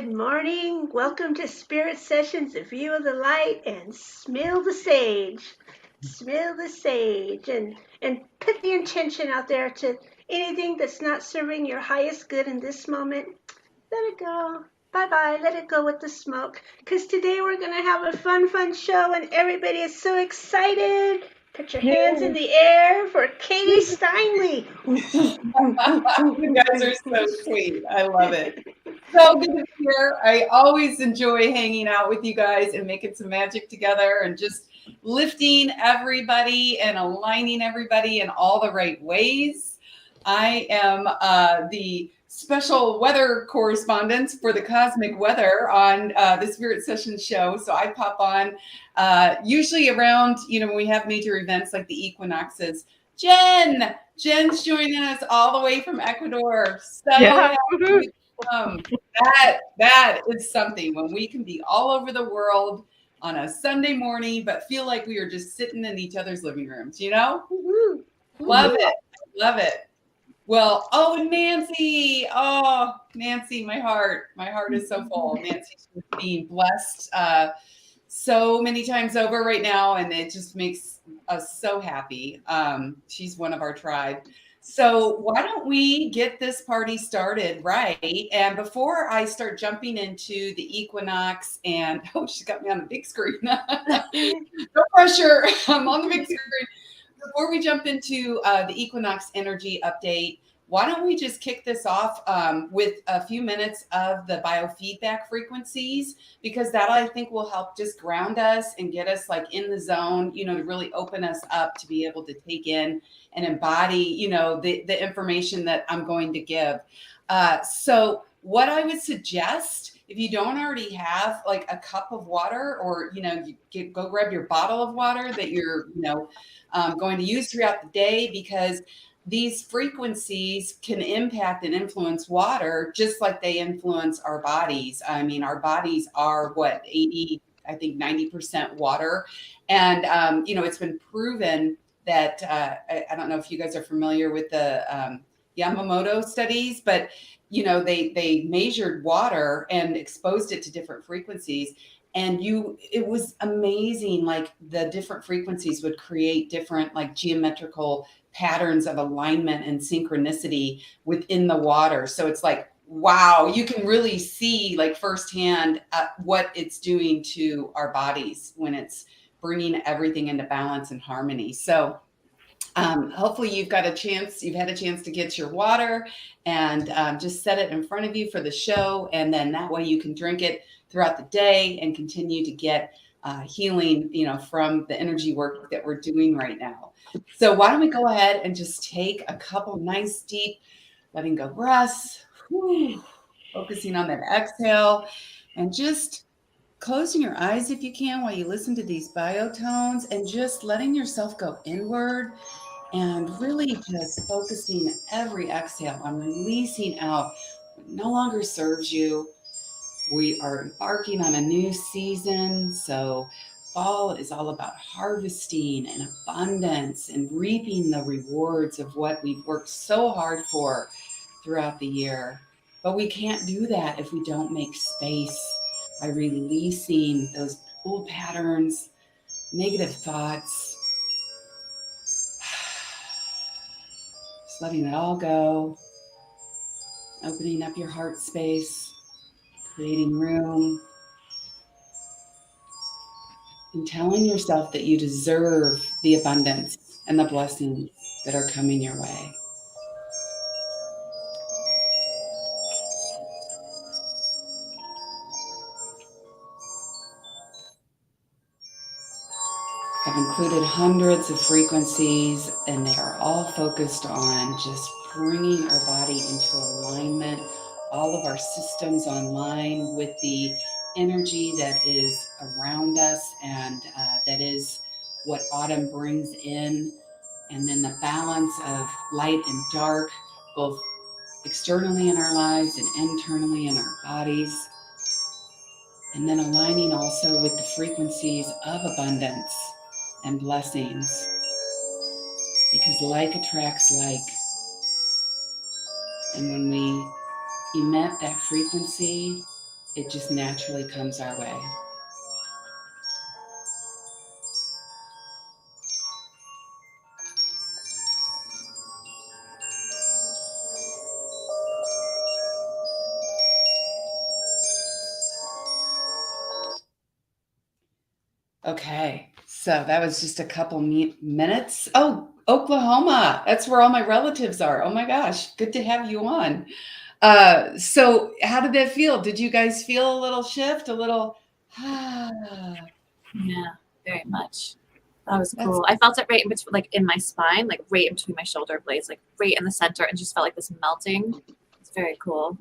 Good morning. Welcome to Spirit Sessions, a view of the light, and smell the sage. Smell the sage and put the intention out there to anything that's not serving your highest good in this moment. Let it go. Bye-bye. Let it go with the smoke. Because today we're going to have a fun show and everybody is so excited. Put your hands in the air for Katie Steinle. You guys are so sweet. I love it. So good to be here. I always enjoy hanging out with you guys and making some magic together and just lifting everybody and aligning everybody in all the right ways. I am the special weather correspondent for the cosmic weather on the Spirit Session show. So I pop on usually around, when we have major events like the equinoxes. Jen's joining us all the way from Ecuador. So happy to come. That is something when we can be all over the world on a Sunday morning, but feel like we are just sitting in each other's living rooms, Love it. Well, Nancy. Oh, Nancy, my heart is so full. Nancy's being blessed so many times over right now, and it just makes us so happy. She's one of our tribe. So why don't we get this party started, right? And before I start jumping into the equinox and, she's got me on the big screen. No pressure, I'm on the big screen. Before we jump into the equinox energy update, why don't we just kick this off with a few minutes of the biofeedback frequencies, because that I think will help just ground us and get us like in the zone, to really open us up to be able to take in and embody, the information that I'm going to give. So what I would suggest, if you don't already have like a cup of water, or, go grab your bottle of water that you're, going to use throughout the day, because these frequencies can impact and influence water just like they influence our bodies. I mean, our bodies are 90% water. And, it's been proven that, I don't know if you guys are familiar with the Yamamoto studies, but, they measured water and exposed it to different frequencies. And it was amazing. Like the different frequencies would create different like geometrical patterns of alignment and synchronicity within the water. So it's like, wow, you can really see like firsthand what it's doing to our bodies when it's bringing everything into balance and harmony. So hopefully you've had a chance to get your water and just set it in front of you for the show. And then that way you can drink it throughout the day and continue to get healing, from the energy work that we're doing right now. So why don't we go ahead and just take a couple nice deep letting go breaths, focusing on that exhale, and just closing your eyes if you can while you listen to these biotones, and just letting yourself go inward and really just focusing every exhale on releasing out what no longer serves you. We are embarking on a new season, so fall is all about harvesting and abundance and reaping the rewards of what we've worked so hard for throughout the year. But we can't do that if we don't make space by releasing those old patterns, negative thoughts, just letting it all go, opening up your heart space, creating room, and telling yourself that you deserve the abundance and the blessings that are coming your way. I've included hundreds of frequencies, and they are all focused on just bringing our body into alignment, all of our systems online with the energy that is around us, and that is what autumn brings in. And then the balance of light and dark, both externally in our lives and internally in our bodies. And then aligning also with the frequencies of abundance and blessings, because like attracts like. And when we emit that frequency, it just naturally comes our way. Okay, so that was just a couple minutes. Oh, Oklahoma, that's where all my relatives are. Oh my gosh, good to have you on. So how did that feel? Did you guys feel a little shift, a little, Yeah, very much. That was cool. I felt it right in between, like in my spine, like right in between my shoulder blades, like right in the center, and just felt like this melting. It's very cool.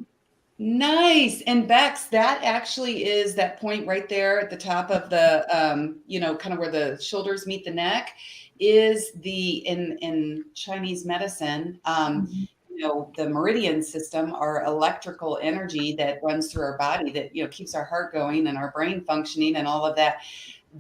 Nice. And Bex, that actually is that point right there at the top of the, kind of where the shoulders meet the neck, is the in Chinese medicine. The Meridian system, our electrical energy that runs through our body that, keeps our heart going and our brain functioning and all of that.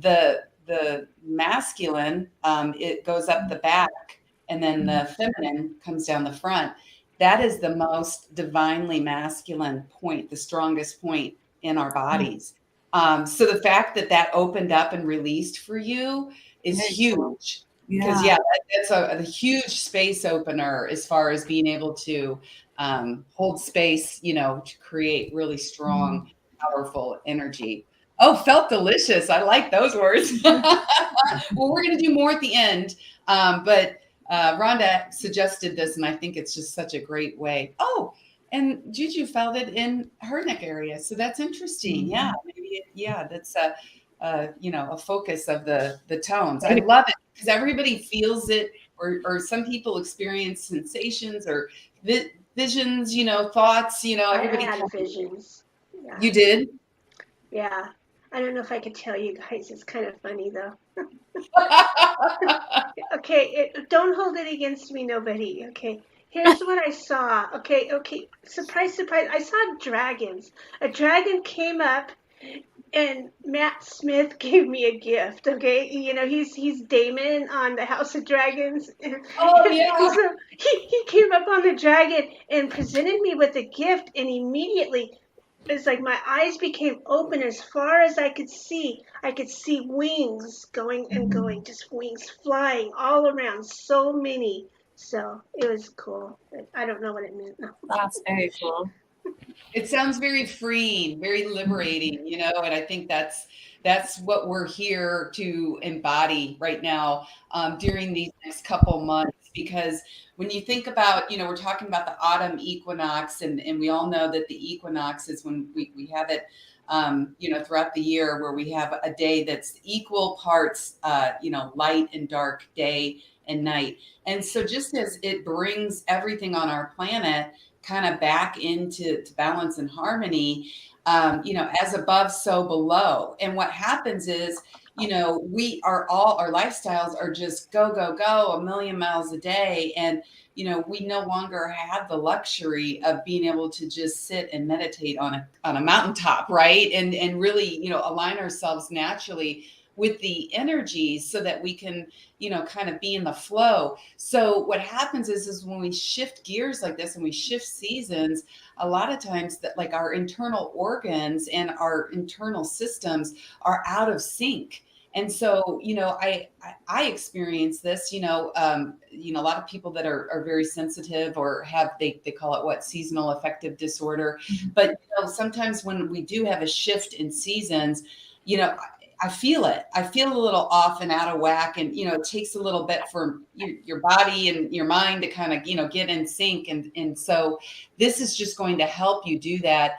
The masculine, it goes up the back, and then the feminine comes down the front. That is the most divinely masculine point, the strongest point in our bodies. So the fact that opened up and released for you is huge. Because that's a huge space opener as far as being able to hold space, to create really strong, powerful energy. Oh, felt delicious. I like those words. Well, we're going to do more at the end. But Rhonda suggested this, and I think it's just such a great way. Oh, and Juju felt it in her neck area. So that's interesting. Yeah, maybe that's a focus of the tones. I love it because everybody feels it, or some people experience sensations or visions, thoughts, everybody. I had visions. Yeah. You did? Yeah. I don't know if I could tell you guys. It's kind of funny though. Okay, don't hold it against me, nobody. Okay, here's what I saw. Okay. Surprise, surprise. I saw dragons. A dragon came up, and Matt Smith gave me a gift. Okay, he's Damon on the House of Dragons. Oh yeah. And so he came up on the dragon and presented me with a gift, and immediately it's like my eyes became open as far as I could see. I could see wings going and going, just wings flying all around, so many. So it was cool. I don't know what it meant. That's very cool. It sounds very freeing, very liberating, and I think that's what we're here to embody right now during these next couple months. Because when you think about, we're talking about the autumn equinox, and we all know that the equinox is when we have it, throughout the year, where we have a day that's equal parts, light and dark, day and night. And so just as it brings everything on our planet kind of back into balance and harmony, as above, so below. And what happens is, we are all, our lifestyles are just go, go, go, a million miles a day. And, we no longer have the luxury of being able to just sit and meditate on a mountaintop, right? And really, align ourselves naturally with the energies so that we can, kind of be in the flow. So what happens is when we shift gears like this and we shift seasons, a lot of times that, like, our internal organs and our internal systems are out of sync. And so, I experience this, a lot of people that are very sensitive or have, they call it seasonal affective disorder. But, sometimes when we do have a shift in seasons, I feel it. I feel a little off and out of whack. And, it takes a little bit for your body and your mind to kind of, get in sync. And so this is just going to help you do that,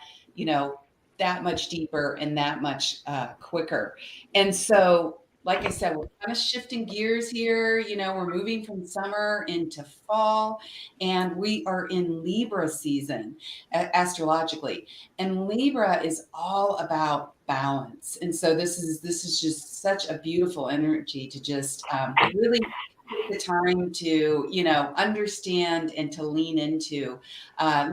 that much deeper and that much quicker. And so, like I said, we're kind of shifting gears here. We're moving from summer into fall, and we are in Libra season astrologically. And Libra is all about balance. And so this is just such a beautiful energy to just really take the time to, understand and to lean into.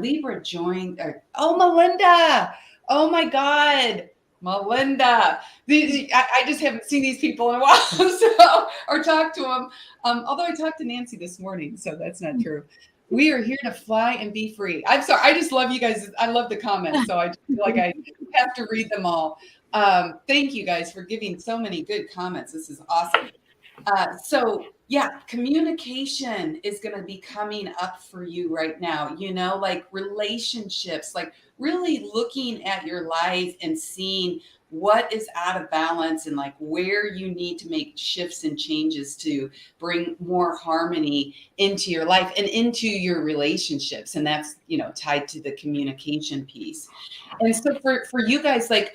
Libra joined, Melinda. Oh my God, Melinda. I just haven't seen these people in a while, or talked to them. Although I talked to Nancy this morning, so that's not true. We are here to fly and be free. I'm sorry. I just love you guys. I love the comments. So I just feel like I have to read them all. Thank you guys for giving so many good comments. This is awesome. So yeah, communication is going to be coming up for you right now, you know, like relationships, like really looking at your life and seeing what is out of balance and like where you need to make shifts and changes to bring more harmony into your life and into your relationships. And that's, you know, tied to the communication piece. And so for you guys, like,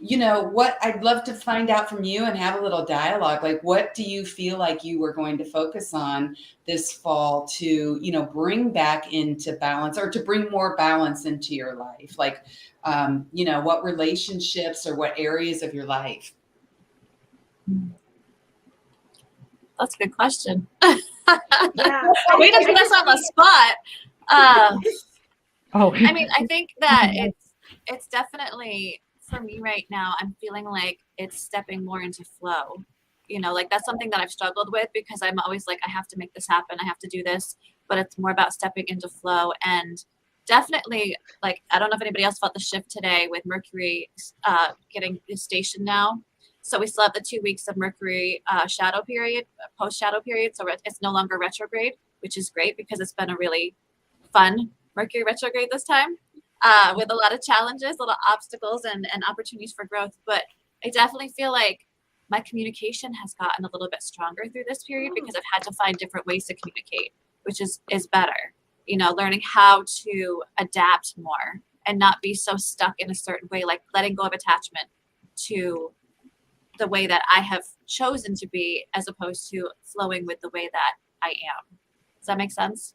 you know, what I'd love to find out from you and have a little dialogue. Like, what do you feel like you were going to focus on this fall to, you know, bring back into balance or to bring more balance into your life? Like, you know, what relationships or what areas of your life? That's a good question. Yeah. Way to put us on the spot. I mean, I think that it's definitely, for me right now, I'm feeling like it's stepping more into flow. You know, like that's something that I've struggled with because I'm always like, I have to make this happen. I have to do this. But it's more about stepping into flow. And definitely, like, I don't know if anybody else felt the shift today with Mercury getting the station now. So we still have the 2 weeks of Mercury shadow period, post shadow period. So it's no longer retrograde, which is great because it's been a really fun Mercury retrograde this time. With a lot of challenges, little obstacles and opportunities for growth. But I definitely feel like my communication has gotten a little bit stronger through this period because I've had to find different ways to communicate, which is better. You know, learning how to adapt more and not be so stuck in a certain way, like letting go of attachment to the way that I have chosen to be as opposed to flowing with the way that I am. Does that make sense?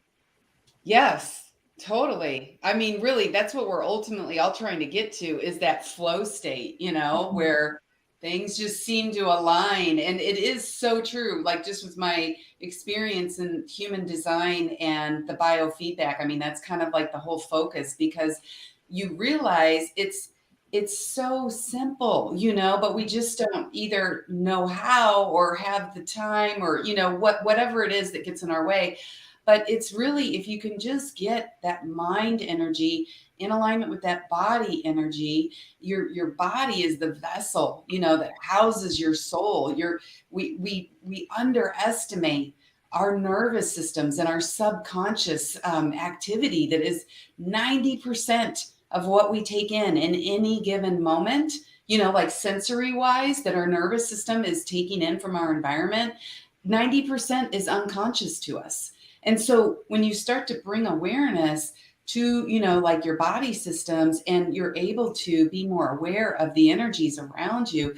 Yes. Totally. I mean, really, that's what we're ultimately all trying to get to is that flow state, you know, where things just seem to align. And it is so true. Like just with my experience in human design and the biofeedback, I mean, that's kind of like the whole focus because you realize it's so simple, you know, but we just don't either know how or have the time or, you know, whatever it is that gets in our way. But it's really, if you can just get that mind energy in alignment with that body energy, your body is the vessel, you know, that houses your soul. We underestimate our nervous systems and our subconscious activity that is 90% of what we take in any given moment, you know, like sensory wise, that our nervous system is taking in from our environment, 90% is unconscious to us. And so when you start to bring awareness to, you know, like your body systems and you're able to be more aware of the energies around you,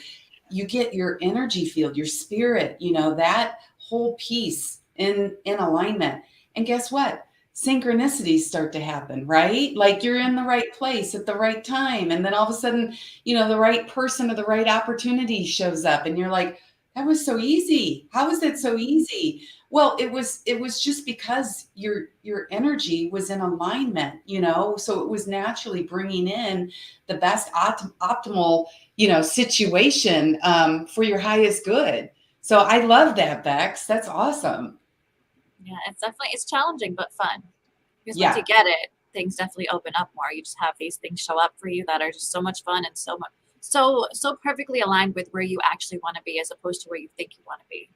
you get your energy field, your spirit, you know, that whole piece in alignment. And guess what? Synchronicities start to happen, right? Like you're in the right place at the right time. And then all of a sudden, you know, the right person or the right opportunity shows up and you're like, that was so easy. How was that so easy? Well, it was just because your energy was in alignment, you know, so it was naturally bringing in the best optimal, you know, situation for your highest good. So I love that, Bex. That's awesome. Yeah, it's challenging but fun because Yeah. once you get it, things definitely open up more. You just have these things show up for you that are just so much fun and so perfectly aligned with where you actually want to be as opposed to where you think you want to be.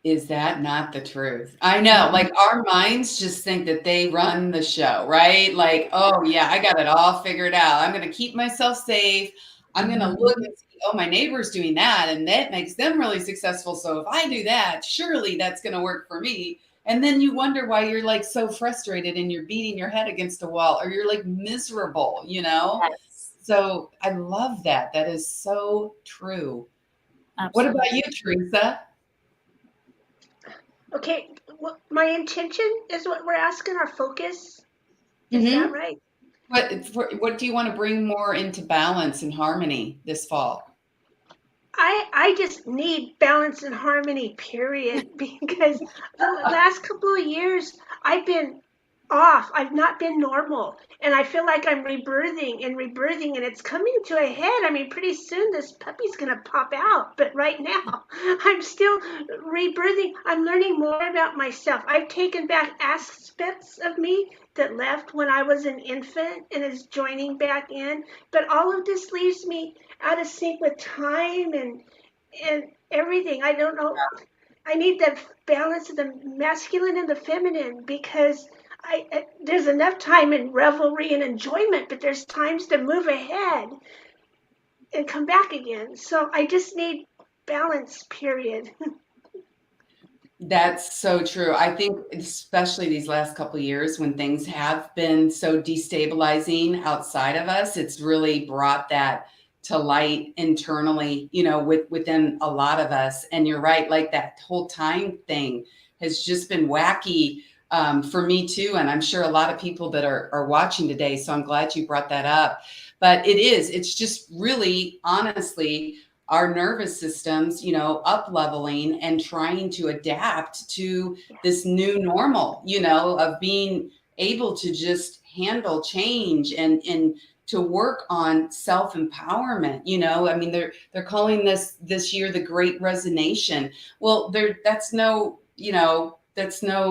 Is that not the truth? I know, like our minds just think that they run the show, right? Like, oh yeah, I got it all figured out. I'm going to keep myself safe. I'm going to look and see, oh, my neighbor's doing that and that makes them really successful. So if I do that, surely that's going to work for me. And then you wonder why you're like so frustrated and you're beating your head against a wall or you're like miserable, you know? Yes. So I love that. That is so true. Absolutely. What about you, Teresa? Okay, my intention is what we're asking, our focus. Is that right? What do you want to bring more into balance and harmony this fall? I just need balance and harmony, period. Because the last couple of years, I've been off. I've not been normal. And I feel like I'm rebirthing and it's coming to a head. I mean, pretty soon this puppy's going to pop out. But right now, I'm still rebirthing. I'm learning more about myself. I've taken back aspects of me that left when I was an infant and is joining back in. But all of this leaves me out of sync with time and everything. I don't know. I need the balance of the masculine and the feminine because there's enough time in revelry and enjoyment, but there's times to move ahead and come back again. So I just need balance, period. That's so true. I think especially these last couple of years when things have been so destabilizing outside of us, it's really brought that to light internally, within a lot of us. And you're right, like that whole time thing has just been wacky for me too. And I'm sure a lot of people that are watching today. So I'm glad you brought that up. But it's just really, honestly, our nervous systems, up leveling and trying to adapt to this new normal, of being able to just handle change and to work on self-empowerment. I mean, they're calling this year the Great Resignation. Well, that's no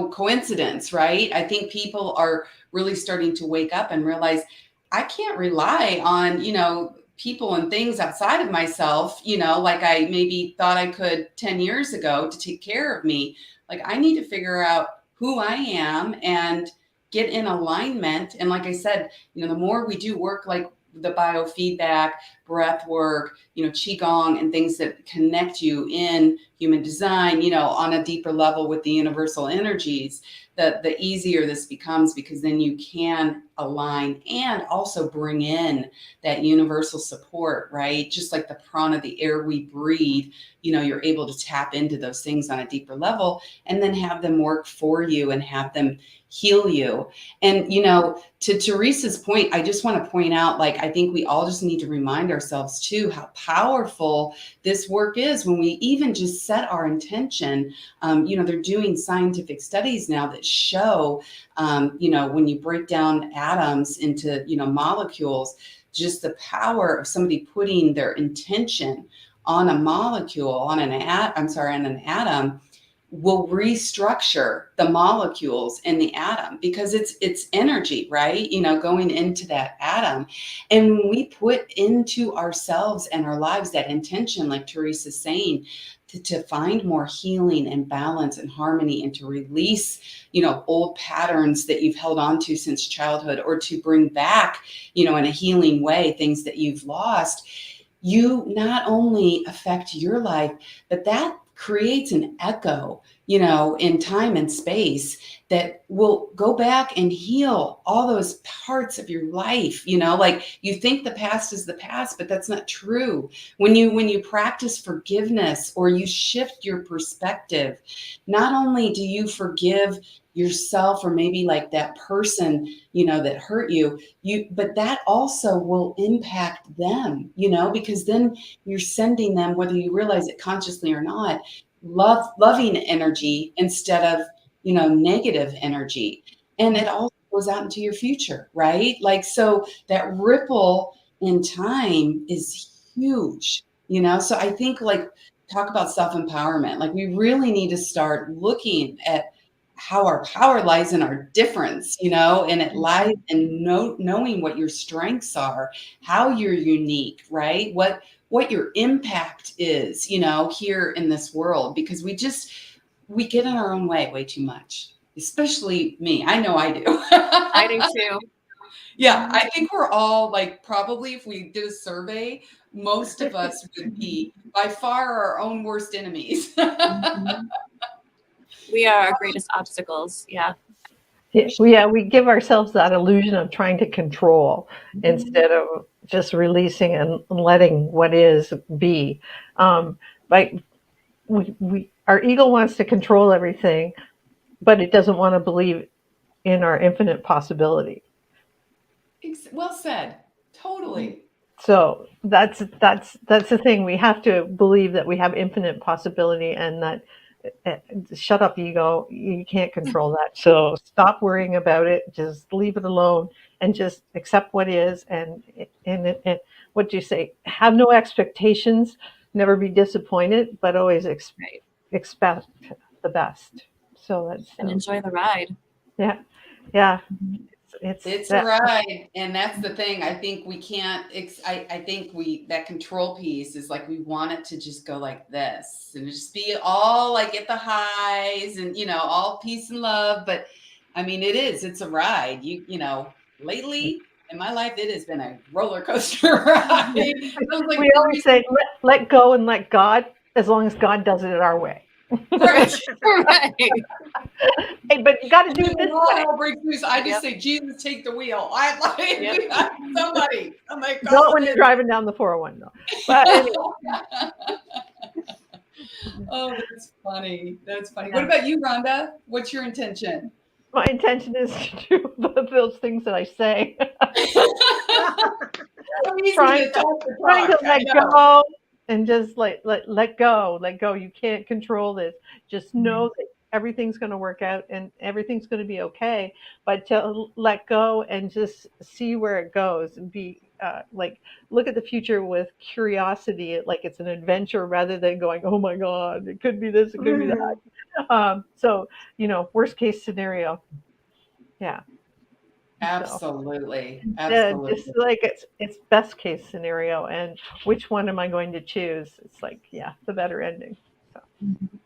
coincidence, right? I think people are really starting to wake up and realize I can't rely on, people and things outside of myself, like I maybe thought I could 10 years ago to take care of me. Like I need to figure out who I am and get in alignment. And like I said, the more we do work like the biofeedback, breath work, Qigong and things that connect you in human design, on a deeper level with the universal energies, the easier this becomes because then you can align and also bring in that universal support, right? Just like the prana, the air we breathe, you're able to tap into those things on a deeper level and then have them work for you and have them heal you. And, to Teresa's point, I just want to point out, like, I think we all just need to remind ourselves too, how powerful this work is when we even just set our intention. They're doing scientific studies now that show, when you break down atoms into, molecules, just the power of somebody putting their intention on a molecule, on an atom, will restructure the molecules in the atom because it's energy, right? Going into that atom. And when we put into ourselves and our lives that intention, like Teresa's saying, to find more healing and balance and harmony and to release, old patterns that you've held on to since childhood, or to bring back, in a healing way, things that you've lost, you not only affect your life, but that creates an echo, in time and space that will go back and heal all those parts of your life. Like you think the past is the past, but that's not true. When you practice forgiveness or you shift your perspective, not only do you forgive yourself or maybe like that person, that hurt you, but that also will impact them, because then you're sending them, whether you realize it consciously or not, loving energy instead of, negative energy. And it also goes out into your future, right? Like, so that ripple in time is huge, so I think like talk about self-empowerment. Like we really need to start looking at how our power lies in our difference, and it lies in knowing what your strengths are, how you're unique, right? What your impact is, here in this world, because we get in our own way too much, especially me. I know I do. I do too. Yeah, I think we're all like, probably if we did a survey, most of us would be by far our own worst enemies. We are our greatest obstacles. Yeah. We give ourselves that illusion of trying to control instead of just releasing and letting what is be. Like our ego wants to control everything, but it doesn't want to believe in our infinite possibility. Well said. Totally. So that's the thing. We have to believe that we have infinite possibility and that shut up, ego. You can't control that. So stop worrying about it. Just leave it alone and just accept what is. And what do you say? Have no expectations. Never be disappointed, but always Right. expect the best. So that's And enjoy the ride. yeah, yeah. It's a that. ride, and that's the thing. I think we can't. I think that control piece is like we want it to just go like this and just be all like at the highs and all peace and love. But I mean, it's a ride. Lately in my life, it has been a roller coaster ride. Like we always say let go and let God, as long as God does it our way. Right. Right. Hey, but you got to do this way. Breaks loose. I just say, Jesus, take the wheel. Somebody. I'm like, not when you're driving down the 401, though. But anyway. Oh, that's funny. That's funny. What about you, Rhonda? What's your intention? My intention is to do those things that I say. Trying to let go and just let go. You can't control this. Just know that everything's going to work out and everything's going to be okay. But to let go and just see where it goes and be look at the future with curiosity, like it's an adventure rather than going, oh my God, it could be this, it could be that. So, worst case scenario. Yeah. Absolutely. So, Absolutely. just like it's best case scenario, and which one am I going to choose? It's like, the better ending. So.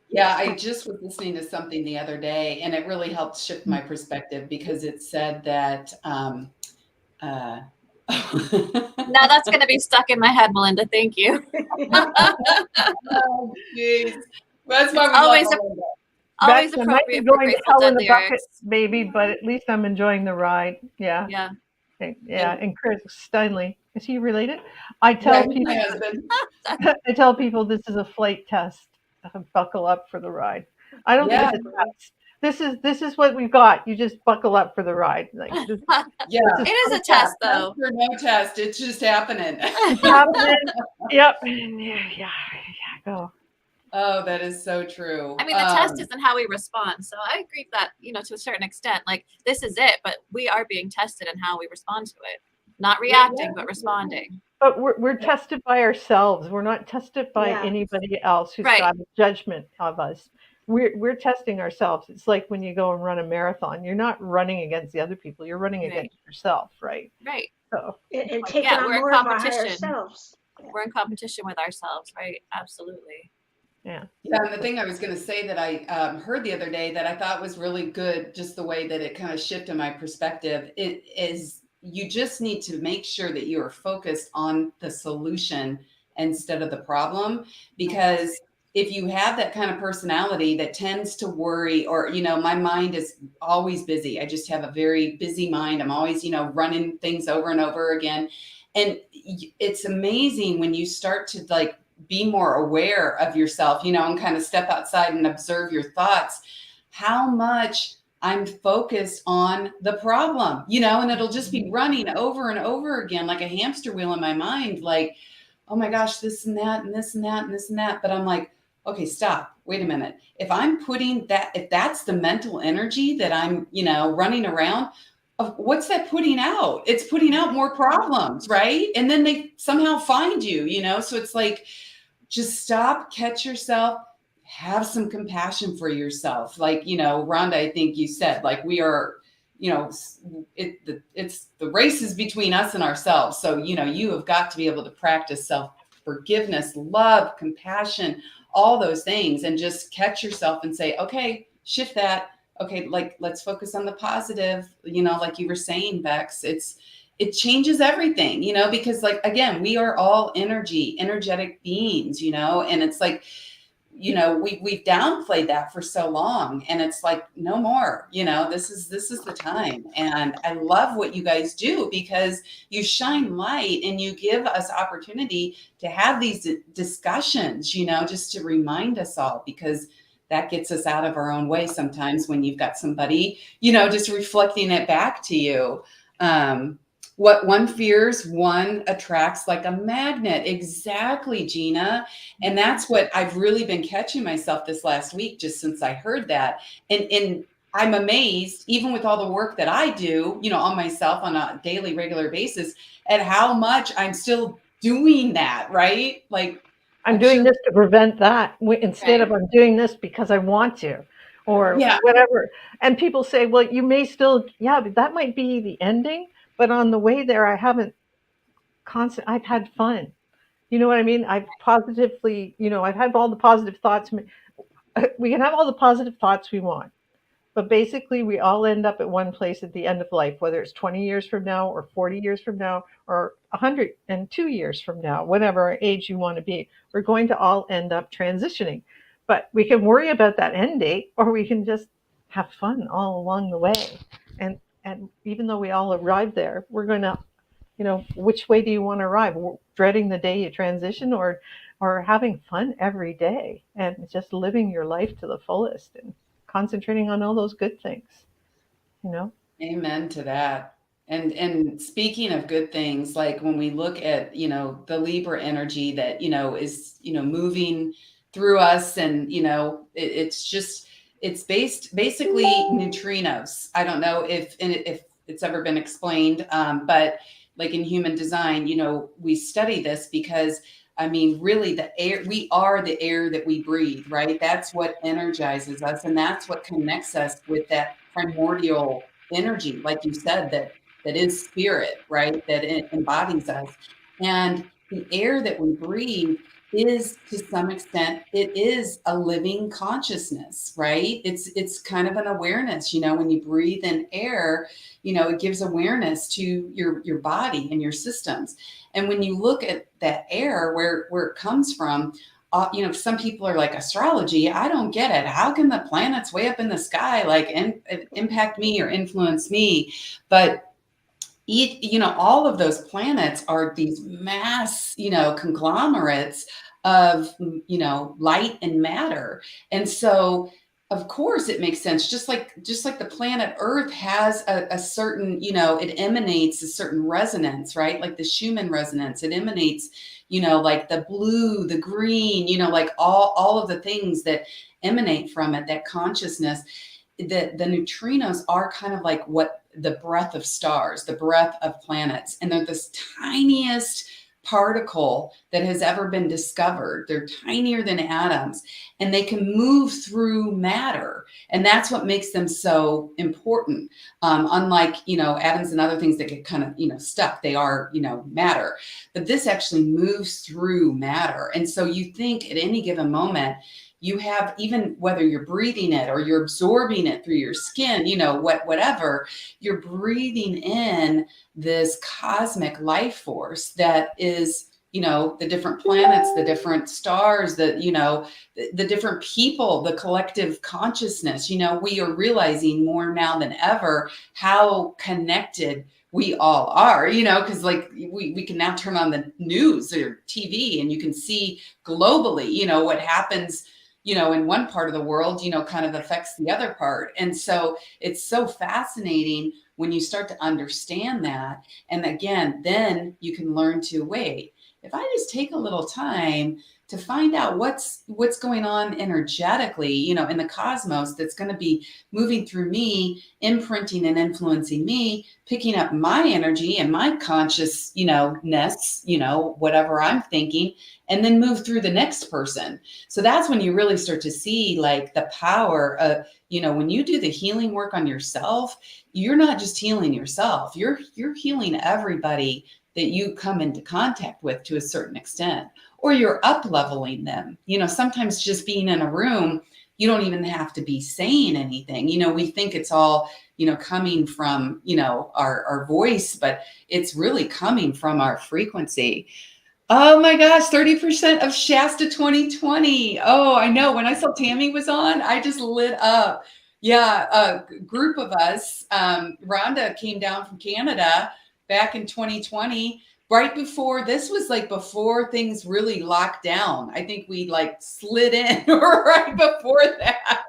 Yeah, I just was listening to something the other day, and it really helped shift my perspective because it said that. Now that's going to be stuck in my head, Melinda. Thank you. Oh, geez. That's why we always Melinda. Always Bex, appropriate I might be for going to Grateful hell Dead in a bucket, lyrics. maybe, but at least I'm enjoying the ride. Yeah. Yeah. Yeah. And Chris Steinle, is he related? I tell people, my husband. I tell people this is a flight test. Buckle up for the ride. I don't think it's a test. This is what we've got. You just buckle up for the ride. It is a test, though. Test or no test, it's just happening. It's happening. Yep. Yeah. Go. Oh, that is so true. I mean, the test isn't how we respond. So I agree that, to a certain extent, like this is it, but we are being tested in how we respond to it. Not reacting, but responding. But we're tested by ourselves. We're not tested by anybody else who's got a judgment of us. We're testing ourselves. It's like when you go and run a marathon. You're not running against the other people. You're running against yourself, right? Right. So and taking on more of ourselves. We're in competition with ourselves, right? Absolutely. Yeah. And the thing I was going to say that I heard the other day that I thought was really good, just the way that it kind of shifted my perspective, it is you just need to make sure that you are focused on the solution instead of the problem. Because if you have that kind of personality that tends to worry, or, my mind is always busy. I just have a very busy mind. I'm always, running things over and over again. And it's amazing when you start to be more aware of yourself, and kind of step outside and observe your thoughts, how much I'm focused on the problem, and it'll just be running over and over again, like a hamster wheel in my mind, like, oh my gosh, this and that, and this and that, and this and that. But I'm like, okay, stop, wait a minute. If that's the mental energy that I'm, running around, what's that putting out? It's putting out more problems, right? And then they somehow find you, so it's like, just stop, catch yourself, have some compassion for yourself. Like, Rhonda, I think you said, like, we are, it's the race is between us and ourselves. So, you have got to be able to practice self-forgiveness, love, compassion, all those things, and just catch yourself and say, okay, shift that. Okay, let's focus on the positive, like you were saying, Bex, it changes everything, because again, we are all energetic beings, and it's like, we've downplayed that for so long, and it's like, no more, this is the time. And I love what you guys do, because you shine light and you give us opportunity to have these discussions, just to remind us all, because that gets us out of our own way sometimes when you've got somebody, just reflecting it back to you. what one fears, one attracts like a magnet. Exactly, Gina. And that's what I've really been catching myself this last week, just since I heard that. And I'm amazed, even with all the work that I do, on myself on a daily, regular basis, at how much I'm still doing that, right? Like, I'm I'm doing sure. this to prevent that instead Right. of I'm doing this because I want to, or Yeah. whatever. And people say, well, you may still, yeah, but that might be the ending. But on the way there, I've had fun. You know what I mean? I've positively, I've had all the positive thoughts. We can have all the positive thoughts we want. But basically, we all end up at one place at the end of life, whether it's 20 years from now or 40 years from now or 102 years from now, whatever age you want to be. We're going to all end up transitioning. But we can worry about that end date, or we can just have fun all along the way. And even though we all arrive there, we're going to, which way do you want to arrive? Dreading the day you transition, or having fun every day and just living your life to the fullest and concentrating on all those good things, you know? Amen to that. And speaking of good things, like when we look at, the Libra energy that, is, moving through us, and, it's basically neutrinos. I don't know if it's ever been explained, but like in human design, we study this because, I mean, really the air, we are the air that we breathe, right? That's what energizes us. And that's what connects us with that primordial energy, like you said, that is spirit, right? That it embodies us. And the air that we breathe is, to some extent, it is a living consciousness, right? It's kind of an awareness. When you breathe in air, it gives awareness to your body and your systems. And when you look at that air, where it comes from, some people are like, astrology, I don't get it. How can the planets way up in the sky impact me or influence me? But all of those planets are these mass, conglomerates of, light and matter. And so, of course, it makes sense. Just like the planet Earth has a certain, it emanates a certain resonance, right? Like the Schumann resonance, it emanates, like the blue, the green, like all of the things that emanate from it, that consciousness. The neutrinos are kind of like what the breath of stars, the breath of planets, and they're this tiniest particle that has ever been discovered. They're tinier than atoms, and they can move through matter, and that's what makes them so important. Unlike atoms and other things that get kind of stuck, they are matter, but this actually moves through matter. And so you think at any given moment, you have, even whether you're breathing it or you're absorbing it through your skin, whatever, you're breathing in this cosmic life force that is, the different planets, the different stars, the different people, the collective consciousness. We are realizing more now than ever how connected we all are, because like we can now turn on the news or TV and you can see globally, what happens in one part of the world, kind of affects the other part. And so it's so fascinating when you start to understand that. And again, then you can learn to wait. If I just take a little time to find out what's going on energetically, in the cosmos, that's going to be moving through me, imprinting and influencing me, picking up my energy and my conscious, ness, whatever I'm thinking, and then move through the next person. So that's when you really start to see like the power of, when you do the healing work on yourself, you're not just healing yourself, you're healing everybody that you come into contact with to a certain extent, or you're up leveling them. Sometimes just being in a room, you don't even have to be saying anything. We think it's all, coming from, our voice, but it's really coming from our frequency. Oh my gosh, 30% of Shasta 2020. Oh, I know. When I saw Tammy was on, I just lit up. Yeah, a group of us, Rhonda came down from Canada back in 2020, right before, this was like before things really locked down. I think we like slid in right before that.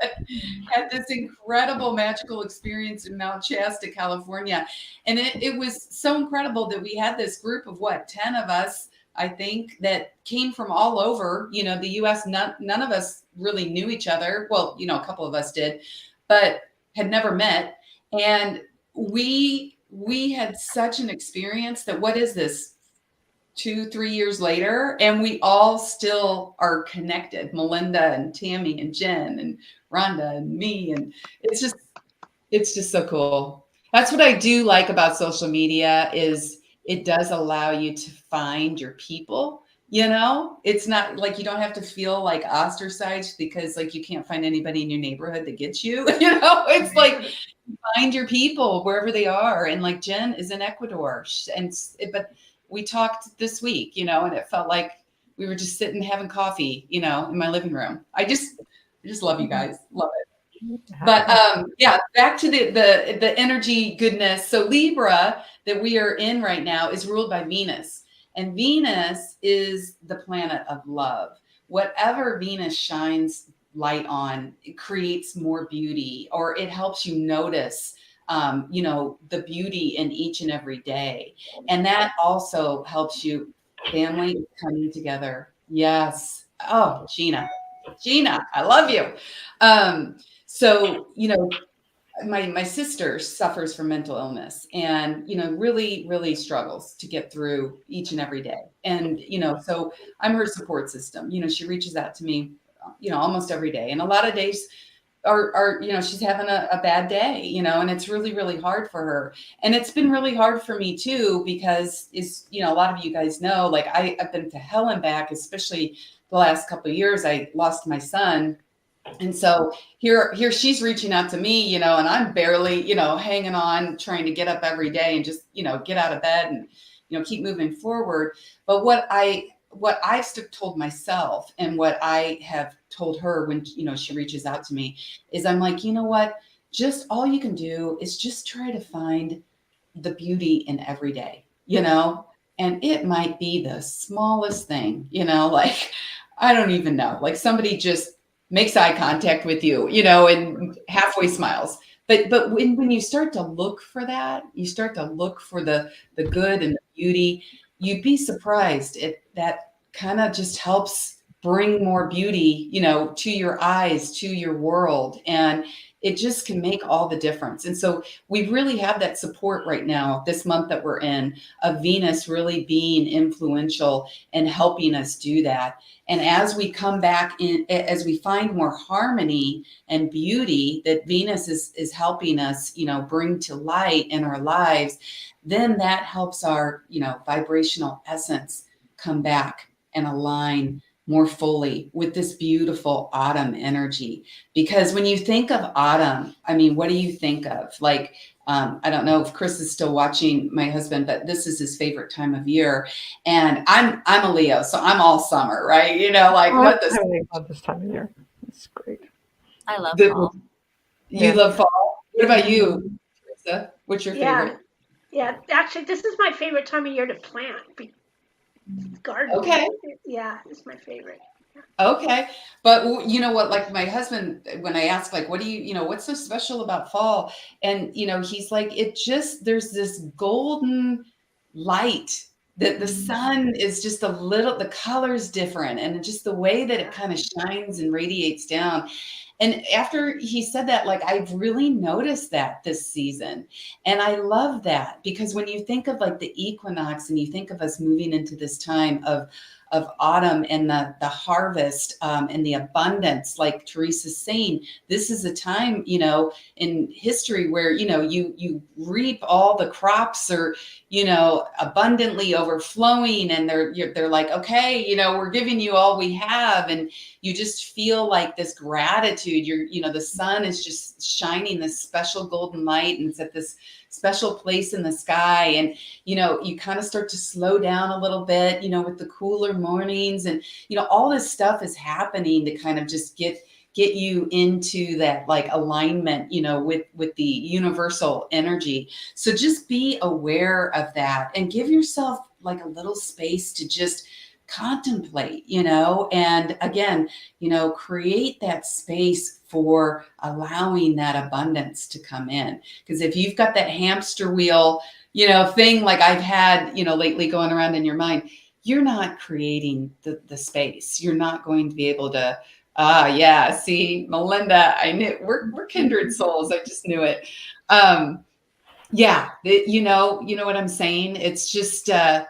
Had this incredible magical experience in Mount Shasta, California. And it was so incredible that we had this group of 10 of us, I think, that came from all over, the US. None of us really knew each other. Well, a couple of us did, but had never met. And we had such an experience that, what is this, 2-3 years later, and we all still are connected. Melinda and Tammy and Jen and Rhonda and me. And it's just so cool. That's what I do like about social media, is it does allow you to find your people. It's not like you don't have to feel like ostracized because like you can't find anybody in your neighborhood that gets you. It's like find your people wherever they are. And like Jen is in Ecuador, but we talked this week, and it felt like we were just sitting having coffee, in my living room. I just love you guys. Love it. But yeah, back to the energy goodness. So Libra that we are in right now is ruled by Venus, and Venus is the planet of love. Whatever Venus shines light on, it creates more beauty, or it helps you notice the beauty in each and every day. And that also helps you, family coming together. Yes. Oh, Gina, I love you. So, my sister suffers from mental illness and, really, really struggles to get through each and every day. And, so I'm her support system. She reaches out to me, almost every day. And a lot of days are she's having a bad day, and it's really, really hard for her. And it's been really hard for me too, because a lot of you guys know, like I've been to hell and back, especially the last couple of years. I lost my son. And so here she's reaching out to me, and I'm barely, hanging on, trying to get up every day and just, get out of bed and, keep moving forward. But what I've told myself and what I have told her when, she reaches out to me is I'm like, you know what, just all you can do is just try to find the beauty in every day, and it might be the smallest thing, like, I don't even know, like somebody just makes eye contact with you, and halfway smiles. But when you start to look for that, you start to look for the good and the beauty, you'd be surprised. That kind of just helps bring more beauty, to your eyes, to your world. And it just can make all the difference. And so we really have that support right now, this month that we're in, of Venus really being influential and helping us do that. And as we come back in, as we find more harmony and beauty that Venus is helping us, bring to light in our lives, then that helps our, vibrational essence come back and align more fully with this beautiful autumn energy. Because when you think of autumn, I mean, what do you think of? Like, I don't know if Chris is still watching, my husband, but this is his favorite time of year. And I'm a Leo, so I'm all summer, right? Like I what this. really love this time of year. It's great. I love fall. You love fall. What about you, Teresa? What's your favorite? Yeah, actually, this is my favorite time of year to plant. Garden. Okay. Yeah, it's my favorite. Okay. But you know what, like my husband, when I ask, like, what do you, what's so special about fall? And, he's like, there's this golden light that the sun is just the color's different. And just the way that it kind of shines and radiates down. And after he said that, like, I've really noticed that this season. And I love that, because when you think of like the equinox and you think of us moving into this time of autumn and the harvest and the abundance, like Teresa's saying, this is a time, in history where, you reap all the crops are, abundantly overflowing, and they're like, okay, we're giving you all we have. And you just feel like this gratitude. The sun is just shining this special golden light, and it's at this special place in the sky. And, you kind of start to slow down a little bit, with the cooler mornings, and, all this stuff is happening to kind of just get you into that like alignment, with the universal energy. So just be aware of that and give yourself like a little space to just contemplate, you know, and again, you know, create that space for allowing that abundance to come in. Because if you've got that hamster wheel, you know, thing like I've had, you know, lately going around in your mind, you're not creating the space. You're not going to be able to, yeah, see, Melinda, I knew we're kindred souls. I just knew it. Yeah, you know what I'm saying? It's just the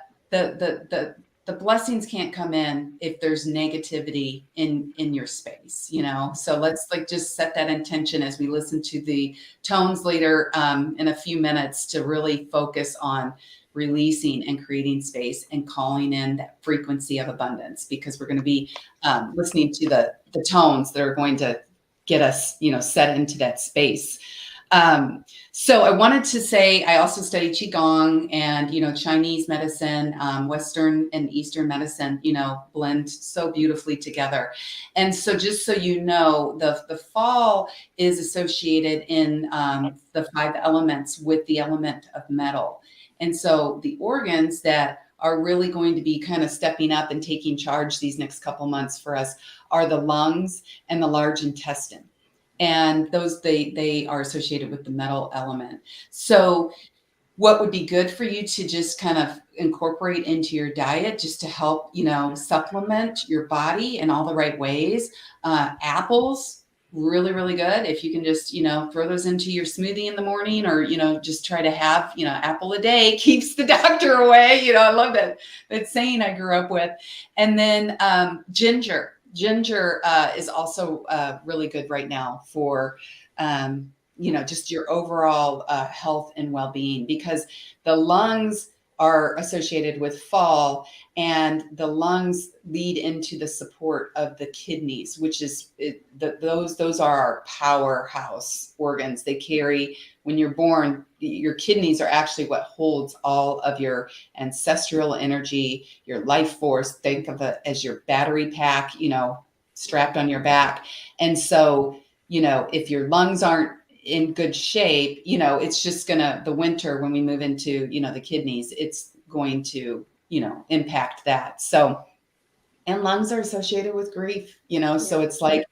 blessings can't come in if there's negativity in your space, you know. So let's like just set that intention as we listen to the tones later in a few minutes to really focus on releasing and creating space and calling in that frequency of abundance, because we're going to be listening to the tones that are going to get us, you know, set into that space. So I wanted to say, I also study Qigong, and, you know, Chinese medicine, Western and Eastern medicine, you know, blend so beautifully together. And so just so you know, the fall is associated in the 5 elements with the element of metal. And so the organs that are really going to be kind of stepping up and taking charge these next couple months for us are the lungs and the large intestine. And those, they are associated with the metal element. So what would be good for you to just kind of incorporate into your diet, just to help, you know, supplement your body in all the right ways? Apples, really, really good. If you can just, you know, throw those into your smoothie in the morning, or, you know, just try to have, you know, apple a day keeps the doctor away. You know, I love that saying I grew up with. And then ginger. Ginger is also really good right now for, you know, just your overall health and well-being, because the lungs are associated with fall, and the lungs lead into the support of the kidneys, which is those are our powerhouse organs. They carry, when you're born, your kidneys are actually what holds all of your ancestral energy, your life force. Think of it as your battery pack, you know, strapped on your back. And so, you know, if your lungs aren't in good shape, you know, it's just gonna, the winter, when we move into, you know, the kidneys, it's going to, you know, impact that. So, and lungs are associated with grief, you know, so it's like,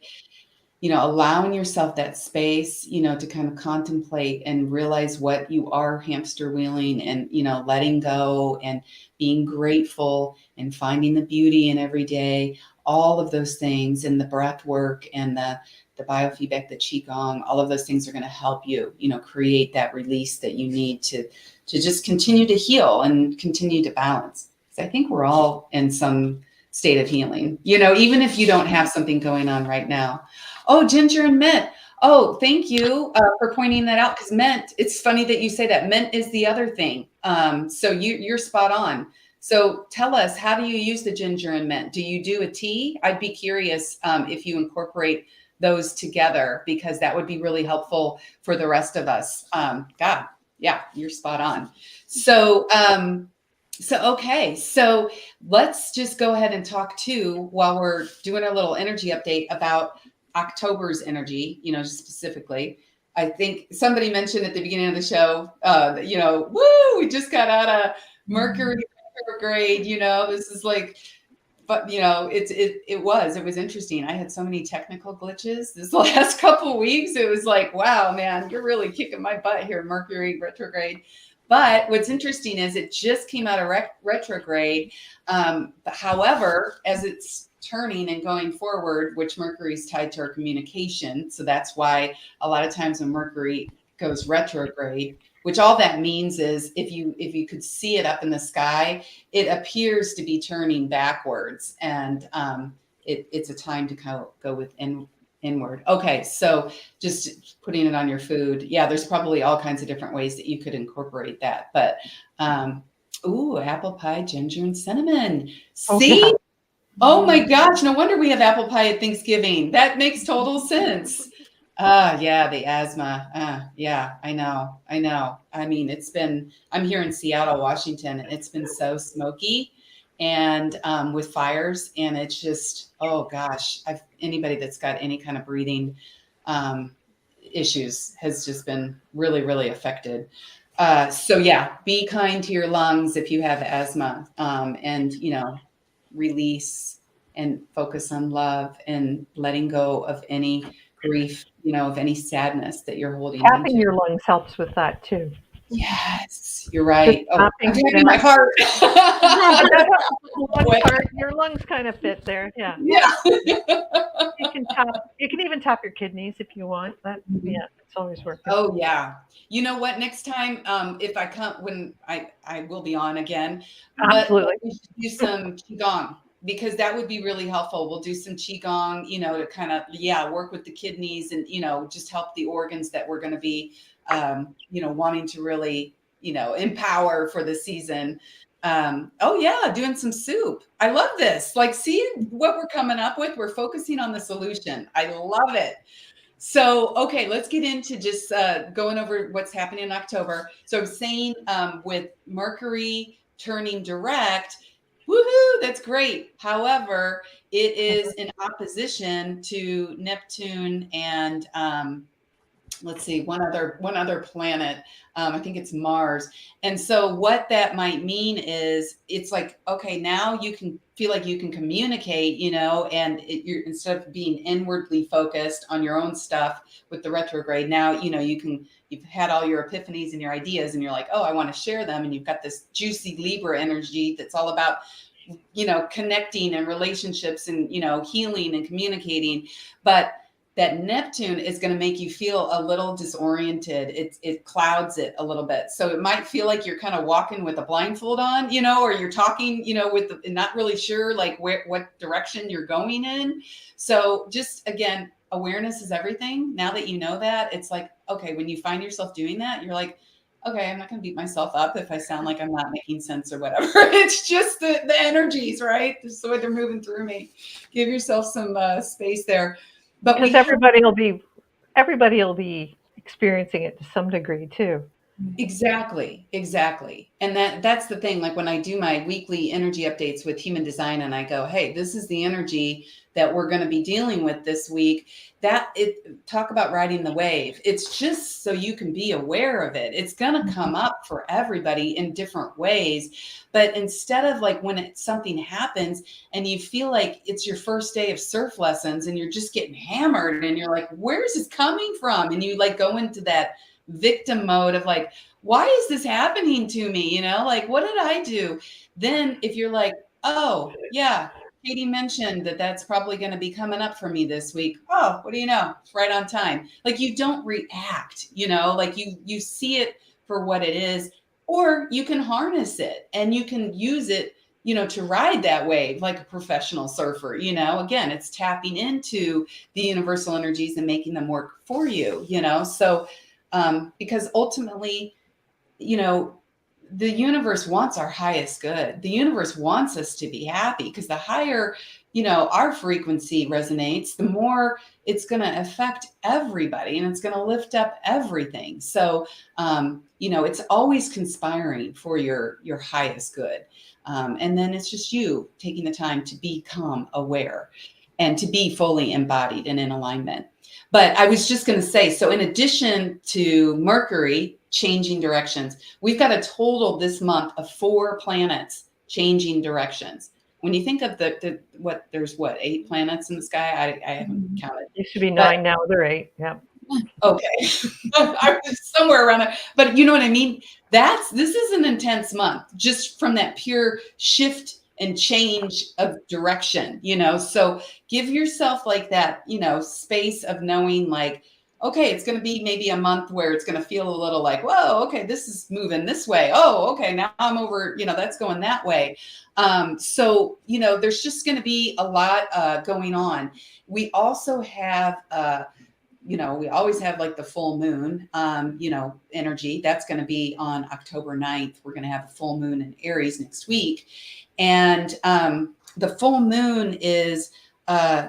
you know, allowing yourself that space, you know, to kind of contemplate and realize what you are hamster wheeling, and, you know, letting go and being grateful and finding the beauty in every day, all of those things, and the breath work and the biofeedback, the Qigong, all of those things are going to help you, you know, create that release that you need to just continue to heal and continue to balance. Because I think we're all in some state of healing, you know, even if you don't have something going on right now. Oh, ginger and mint. Oh, thank you for pointing that out, because mint, it's funny that you say that. Mint is the other thing. So you're spot on. So tell us, how do you use the ginger and mint? Do you do a tea? I'd be curious if you incorporate those together, because that would be really helpful for the rest of us. God, yeah, you're spot on. So, okay, so let's just go ahead and talk too, while we're doing a little energy update, about October's energy, you know, specifically. I think somebody mentioned at the beginning of the show, you know, woo, we just got out of Mercury Retrograde, you know, this is like, but you know, it was interesting. I had so many technical glitches this last couple of weeks. It was like, wow, man, you're really kicking my butt here, Mercury Retrograde. But what's interesting is it just came out of retrograde. However, as it's turning and going forward, which Mercury is tied to our communication, so that's why a lot of times when Mercury goes retrograde, which all that means is, if you could see it up in the sky, it appears to be turning backwards, and it's a time to go within. Inward. Okay, so just putting it on your food. Yeah, there's probably all kinds of different ways that you could incorporate that. But ooh, apple pie, ginger, and cinnamon. See? yeah. Oh my gosh, no wonder we have apple pie at Thanksgiving. That makes total sense. Yeah, the asthma. Yeah, I know. I mean, I'm here in Seattle, Washington, and it's been so smoky and with fires, and it's just, oh gosh, anybody that's got any kind of breathing issues has just been really, really affected. So yeah, be kind to your lungs if you have asthma, and, release and focus on love and letting go of any grief, of any sadness that you're holding on Tapping to. your lungs helps with that too. Yes, you're Just right. Oh, I'm tapping, tapping my heart. one part, your lungs kind of fit there. Yeah. Yeah. You can tap. You can even tap your kidneys if you want. That, yeah, it's always working. Oh yeah. You know what? Next time, if I come, when I will be on again, Absolutely. we should do some Qigong, because that would be really helpful. We'll do some Qigong, to kind of, work with the kidneys and, just help the organs that we're going to be, wanting to really, empower for the season. Oh yeah, doing some soup. I love this. Like, see what we're coming up with. We're focusing on the solution. I love it. So, okay, let's get into just going over what's happening in October. So I'm saying, with Mercury turning direct, woohoo, that's great. However, it is in opposition to Neptune and, let's see, one other planet. I think it's Mars. And so what that might mean is, it's like, okay, now you can feel like you can communicate, and you're, instead of being inwardly focused on your own stuff with the retrograde, now, you've had all your epiphanies and your ideas, and you're like, oh, I want to share them. And you've got this juicy Libra energy that's all about, connecting and relationships and, healing and communicating. But that Neptune is going to make you feel a little disoriented. It clouds it a little bit. So it might feel like you're kind of walking with a blindfold on, or you're talking, not really sure like what direction you're going in. So just, again, awareness is everything. Now that you know that, it's like, okay, when you find yourself doing that, you're like, okay, I'm not going to beat myself up if I sound like I'm not making sense or whatever. It's just the energies, right? Just the way they're moving through me. Give yourself some space there. But because everybody will be experiencing it to some degree too. Exactly. And that's the thing. Like when I do my weekly energy updates with human design and I go, hey, this is the energy that we're going to be dealing with this week. Talk about riding the wave. It's just so you can be aware of it. It's going to come up for everybody in different ways. But instead of like when something happens and you feel like it's your first day of surf lessons and you're just getting hammered and you're like, where's this coming from? And you like go into that victim mode of like, why is this happening to me? Like, what did I do? Then if you're like, oh yeah, Katie mentioned that's probably going to be coming up for me this week. Oh, what do you know? It's right on time. Like you don't react, like you see it for what it is, or you can harness it and you can use it, to ride that wave like a professional surfer. Again, it's tapping into the universal energies and making them work for you, so because ultimately, the universe wants our highest good. The universe wants us to be happy because the higher, our frequency resonates, the more it's going to affect everybody and it's going to lift up everything. So, it's always conspiring for your highest good. And then it's just you taking the time to become aware and to be fully embodied and in alignment. But I was just going to say, so in addition to Mercury changing directions, we've got a total this month of 4 planets changing directions. When you think of there's 8 planets in the sky? I haven't counted. It used to be 9, now they're 8. Yeah. Okay. I was somewhere around there. But you know what I mean? This is an intense month just from that pure shift and change of direction, so give yourself like that, space of knowing like, okay, it's going to be maybe a month where it's going to feel a little like, whoa, okay, this is moving this way. Oh, okay, now I'm over, that's going that way. So, there's just going to be a lot going on. We also have, we always have like the full moon, energy. That's going to be on October 9th. We're going to have a full moon in Aries next week. And the full moon is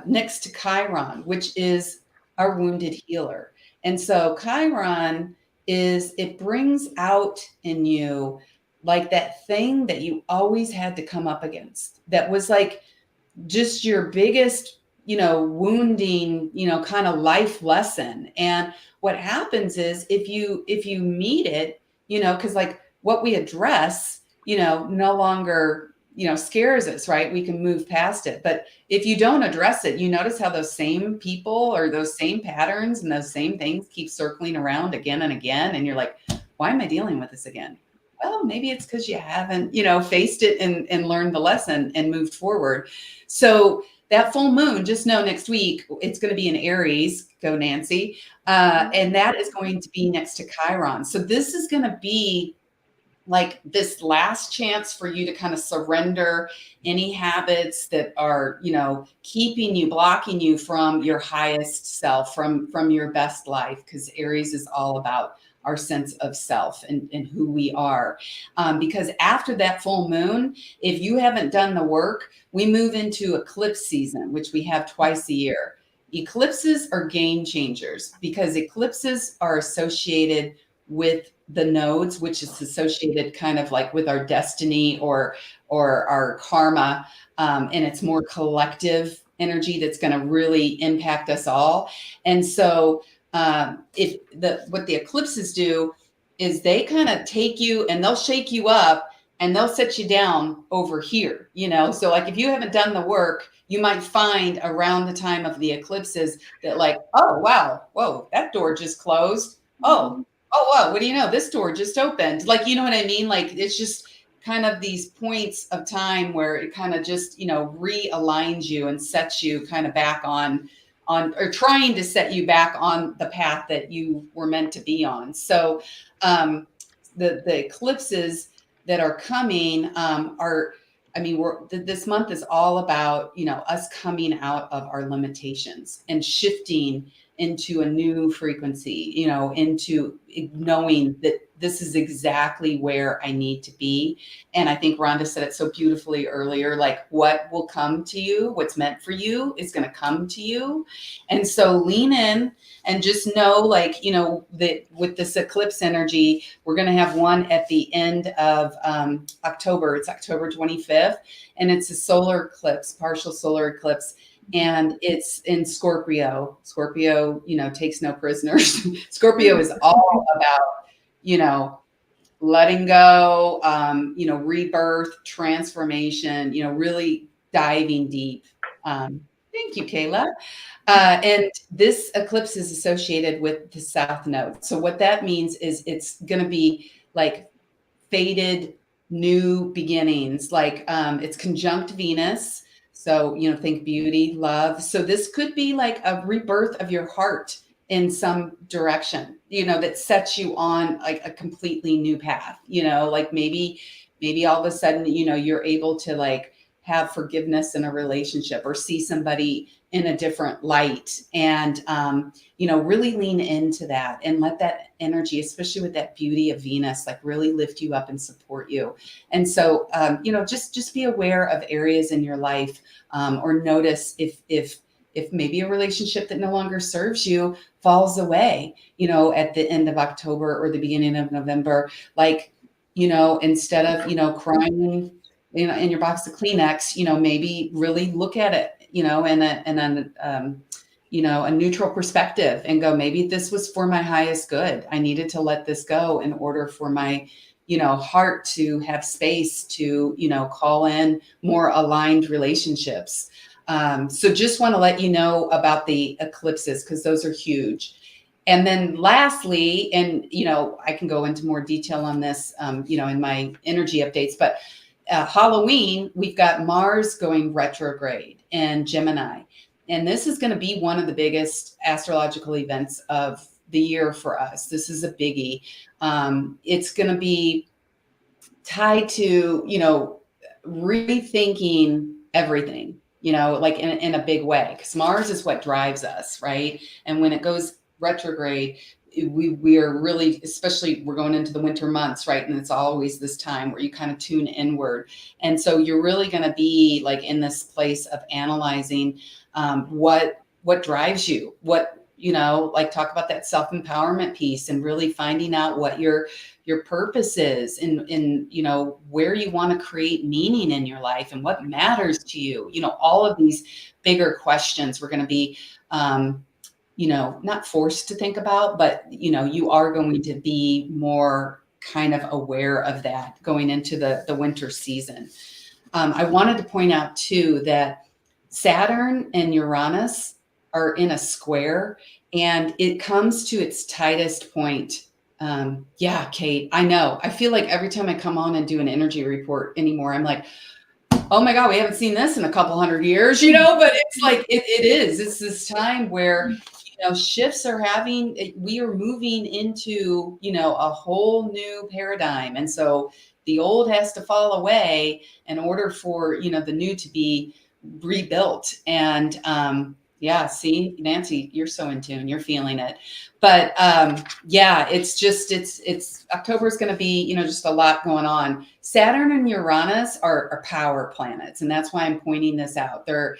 next to Chiron, which is our wounded healer. And so Chiron it brings out in you like that thing that you always had to come up against. That was like just your biggest, wounding, kind of life lesson. And what happens is if you meet it, because like what we address, no longer, scares us, right? We can move past it. But if you don't address it, you notice how those same people or those same patterns and those same things keep circling around again and again. And you're like, why am I dealing with this again? Well, maybe it's because you haven't, faced it and learned the lesson and moved forward. So that full moon, just know next week, it's going to be in Aries. Go, Nancy. And that is going to be next to Chiron. So this is going to be like this last chance for you to kind of surrender any habits that are, keeping you, blocking you from your highest self, from your best life, because Aries is all about our sense of self and who we are. Because after that full moon, if you haven't done the work, we move into eclipse season, which we have twice a year. Eclipses are game changers because eclipses are associated with the nodes, which is associated kind of like with our destiny or our karma. And it's more collective energy that's going to really impact us all. And so what the eclipses do is they kind of take you and they'll shake you up and they'll set you down over here, so like if you haven't done the work, you might find around the time of the eclipses that like, oh, wow, whoa, that door just closed. Oh, wow, what do you know? This door just opened. Like, you know what I mean? Like, it's just kind of these points of time where it kind of just, realigns you and sets you kind of back on or trying to set you back on the path that you were meant to be on. So the eclipses that are coming this month is all about, us coming out of our limitations and shifting into a new frequency, into knowing that this is exactly where I need to be. And I think Rhonda said it so beautifully earlier, like what will come to you, what's meant for you is going to come to you. And so lean in and just know, like, that with this eclipse energy, we're going to have one at the end of October. It's October 25th, and it's a solar eclipse, partial solar eclipse. And it's in Scorpio. Scorpio, takes no prisoners. Scorpio is all about, letting go, rebirth, transformation, really diving deep. Thank you, Kayla. And this eclipse is associated with the South Node. So what that means is it's going to be like faded new beginnings, like it's conjunct Venus. So, think beauty, love. So this could be like a rebirth of your heart in some direction, that sets you on like a completely new path, like maybe all of a sudden, you're able to like have forgiveness in a relationship or see somebody in a different light and, really lean into that and let that energy, especially with that beauty of Venus, like really lift you up and support you. And so, just be aware of areas in your life or notice if maybe a relationship that no longer serves you falls away, at the end of October or the beginning of November, like, instead of, crying, in your box of Kleenex, maybe really look at it, in a neutral perspective and go, maybe this was for my highest good. I needed to let this go in order for my, heart to have space to, call in more aligned relationships. So just want to let you know about the eclipses because those are huge. And then lastly, and, I can go into more detail on this, in my energy updates, but Halloween, we've got Mars going retrograde in Gemini. And this is going to be one of the biggest astrological events of the year for us. This is a biggie. It's going to be tied to, rethinking everything, like in a big way, because Mars is what drives us, right? And when it goes retrograde, we are really, especially we're going into the winter months, right? And it's always this time where you kind of tune inward. And so you're really going to be like in this place of analyzing what drives you, what, like talk about that self-empowerment piece and really finding out what your purpose is in where you want to create meaning in your life and what matters to you. All of these bigger questions we're going to be not forced to think about, but, you are going to be more kind of aware of that going into the winter season. I wanted to point out too that Saturn and Uranus are in a square, and it comes to its tightest point. Yeah, Kate, I know. I feel like every time I come on and do an energy report anymore, I'm like, oh my God, we haven't seen this in a couple hundred years, but it's like, it is. It's this time where, shifts are we are moving into, a whole new paradigm. And so the old has to fall away in order for, the new to be rebuilt. And, yeah, see, Nancy, you're so in tune, you're feeling it. But yeah, it's October is going to be, just a lot going on. Saturn and Uranus are power planets. And that's why I'm pointing this out. They're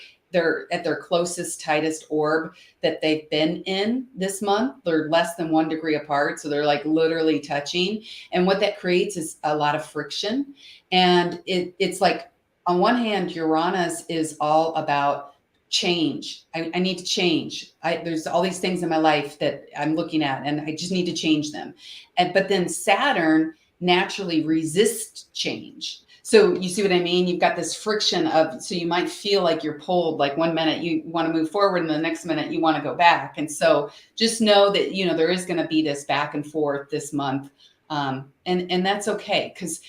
at their closest, tightest orb that they've been in this month. They're less than 1 degree apart. So they're like literally touching. And what that creates is a lot of friction. And it's like, on one hand, Uranus is all about change. I need to change. There's all these things in my life that I'm looking at, and I just need to change them. But then Saturn naturally resists change. So you see what I mean? You've got this friction so you might feel like you're pulled, like 1 minute you want to move forward and the next minute you want to go back. And so just know that, there is going to be this back and forth this month. And that's okay, because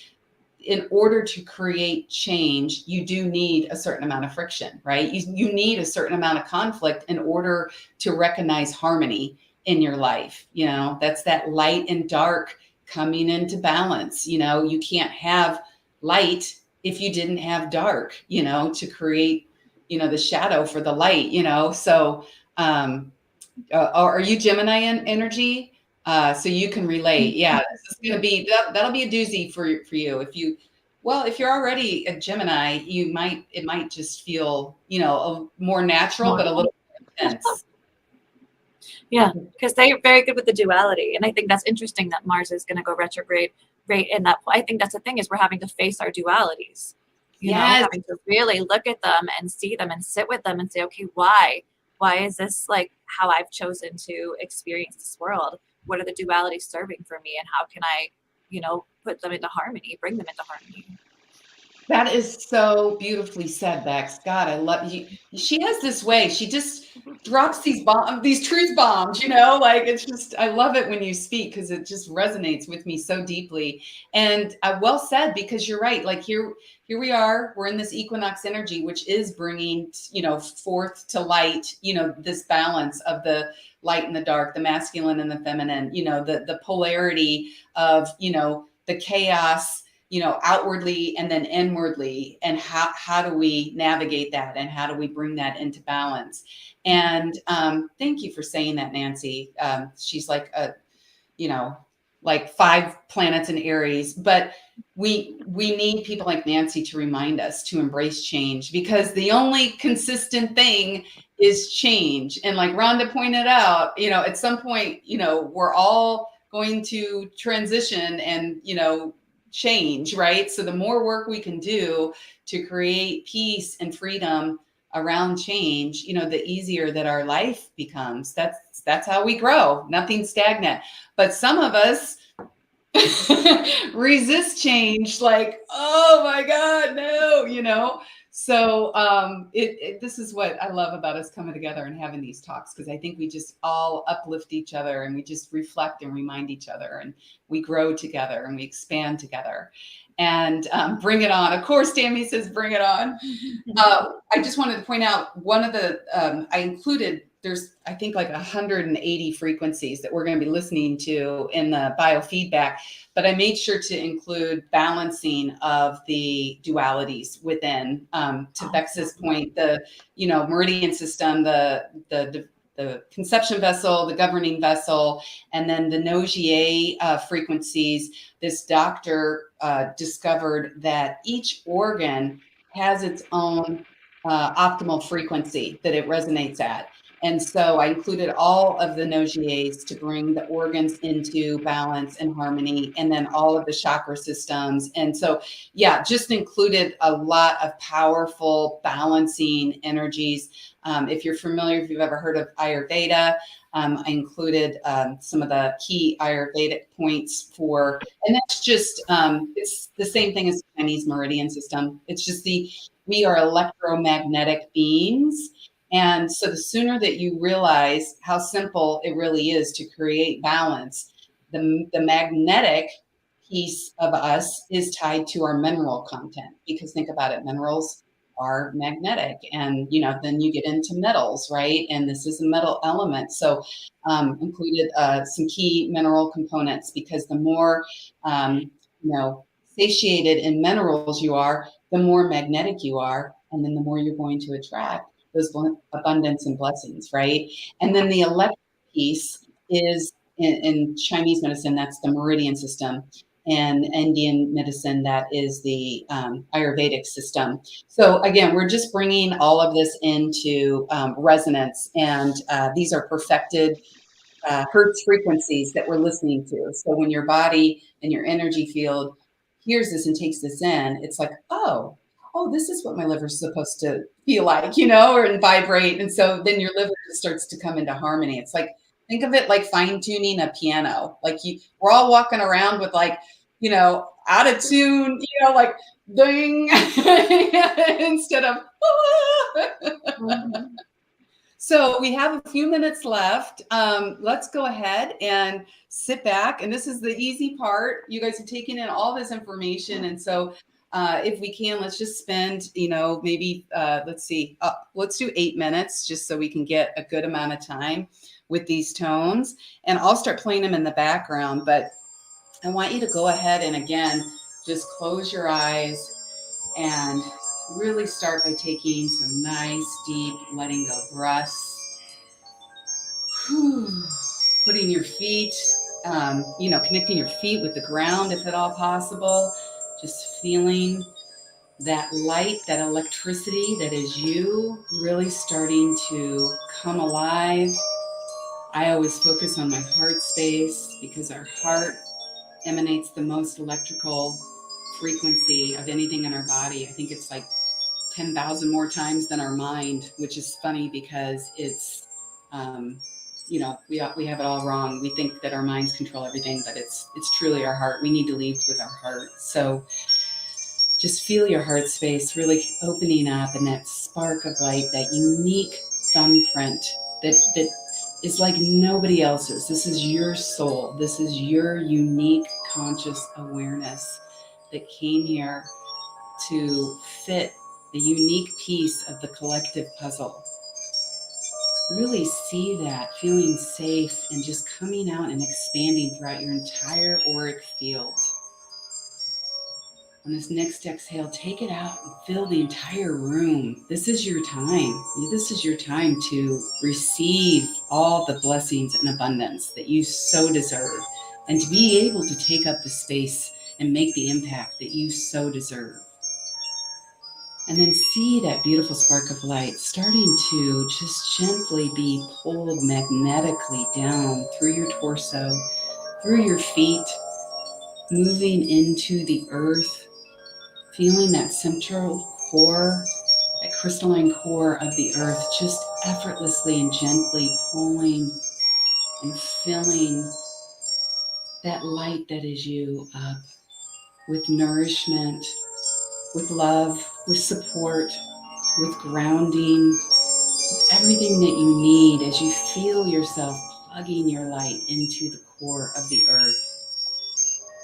in order to create change, you do need a certain amount of friction, right? You need a certain amount of conflict in order to recognize harmony in your life. That's that light and dark coming into balance. You can't have light if you didn't have dark, to create, the shadow for the light, So are you Gemini energy? So you can relate. Yeah, this is going to be, that'll be a doozy for you. If you're already a Gemini, it might just feel, more natural, but a little more intense. Yeah, because they're very good with the duality. And I think that's interesting that Mars is going to go retrograde right in that. I think that's the thing, is we're having to face our dualities, having to really look at them and see them and sit with them and say, okay, why is this like how I've chosen to experience this world? What are the dualities serving for me? And how can I, put them into harmony, bring them into harmony? That is so beautifully said, Bex. God, I love you. She has this way. She just drops these truth bombs, like it's just, I love it when you speak, because it just resonates with me so deeply. And well said, because you're right. Like here we are, we're in this equinox energy, which is bringing, forth to light, this balance of the light and the dark, the masculine and the feminine, the polarity of, the chaos, outwardly and then inwardly, and how do we navigate that, and how do we bring that into balance? And thank you for saying that, Nancy. She's like like 5 planets in Aries, but we need people like Nancy to remind us to embrace change, because the only consistent thing is change. And like Rhonda pointed out, at some point, we're all going to transition and, change, right? So the more work we can do to create peace and freedom around change, the easier that our life becomes. That's how we grow. Nothing stagnant. But some of us resist change, like, oh my God, no, So this is what I love about us coming together and having these talks, because I think we just all uplift each other, and we just reflect and remind each other, and we grow together and we expand together. And bring it on. Of course, Tammy says, bring it on. I just wanted to point out one of the, I included, there's, I think, like 180 frequencies that we're going to be listening to in the biofeedback, but I made sure to include balancing of the dualities within, to Bex's point, the, Meridian system, the conception vessel, the governing vessel, and then the Nogier frequencies. This doctor discovered that each organ has its own optimal frequency that it resonates at. And so I included all of the nogiers to bring the organs into balance and harmony, and then all of the chakra systems. And so, yeah, just included a lot of powerful balancing energies. If you're familiar, if you've ever heard of Ayurveda, I included some of the key Ayurvedic points for, and that's just, it's the same thing as the Chinese Meridian system. It's just we are electromagnetic beings. And so the sooner that you realize how simple it really is to create balance, the magnetic piece of us is tied to our mineral content. Because think about it, minerals are magnetic, and then you get into metals, right? And this is a metal element. So included some key mineral components, because the more satiated in minerals you are, the more magnetic you are, and then the more you're going to attract those abundance and blessings, right? And then the electric piece is in Chinese medicine, that's the Meridian system. And Indian medicine, that is the Ayurvedic system. So again, we're just bringing all of this into resonance, and these are perfected hertz frequencies that we're listening to. So when your body and your energy field hears this and takes this in, it's like, oh, this is what my liver's supposed to feel like, or vibrate. And so then your liver starts to come into harmony. It's like, think of it like fine tuning a piano. Like we're all walking around with out of tune, like ding instead of. Mm-hmm. So we have a few minutes left. Let's go ahead and sit back. And this is the easy part. You guys are taking in all this information. And so if we can, let's just spend, maybe, let's see, let's do 8 minutes just so we can get a good amount of time with these tones. And I'll start playing them in the background. But I want you to go ahead and, again, just close your eyes and really start by taking some nice, deep, letting go breaths. Putting your feet, connecting your feet with the ground if at all possible. Just feeling that light, that electricity that is you, really starting to come alive. I always focus on my heart space, because our heart emanates the most electrical frequency of anything in our body. I think it's like 10,000 more times than our mind, which is funny because it's, we have it all wrong. We think that our minds control everything, but it's truly our heart. We need to lead with our heart. So just feel your heart space really opening up, and that spark of light, that unique thumbprint that is like nobody else's. This is your soul. This is your unique conscious awareness that came here to fit the unique piece of the collective puzzle. Really see that, feeling safe and just coming out and expanding throughout your entire auric field. On this next exhale, take it out and fill the entire room. This is your time. This is your time to receive all the blessings and abundance that you so deserve, and to be able to take up the space and make the impact that you so deserve. And then see that beautiful spark of light starting to just gently be pulled magnetically down through your torso, through your feet, moving into the earth, feeling that central core, that crystalline core of the earth, just effortlessly and gently pulling and filling that light that is you up with nourishment, with love, with support, with grounding, with everything that you need as you feel yourself plugging your light into the core of the earth.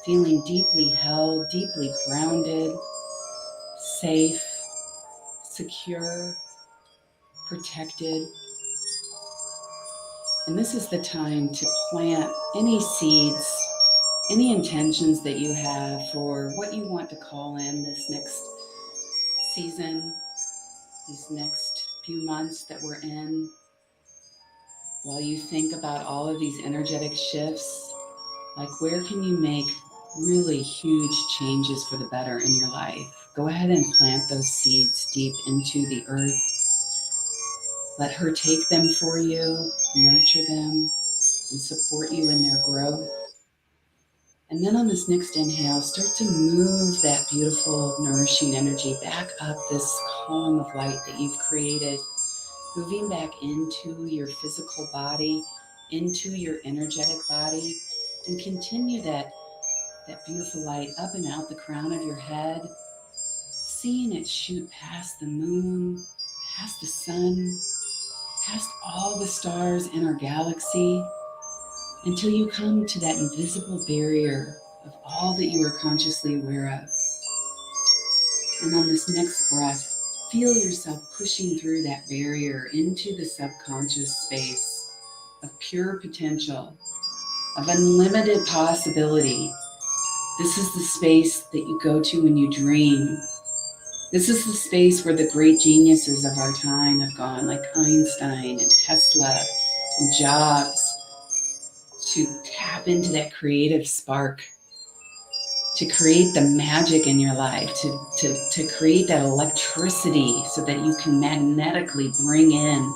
Feeling deeply held, deeply grounded, safe, secure, protected. And this is the time to plant any seeds, any intentions that you have for what you want to call in this next season, these next few months that we're in. While you think about all of these energetic shifts, like where can you make really huge changes for the better in your life? Go ahead and plant those seeds deep into the earth. Let her take them for you, nurture them, and support you in their growth. And then on this next inhale, start to move that beautiful, nourishing energy back up this column of light that you've created, moving back into your physical body, into your energetic body, and continue that beautiful light up and out the crown of your head, seeing it shoot past the moon, past the sun, past all the stars in our galaxy, until you come to that invisible barrier of all that you are consciously aware of. And on this next breath, feel yourself pushing through that barrier into the subconscious space of pure potential, of unlimited possibility. This is the space that you go to when you dream. This is the space where the great geniuses of our time have gone, like Einstein and Tesla and Jobs, to tap into that creative spark, to create the magic in your life, to create that electricity so that you can magnetically bring in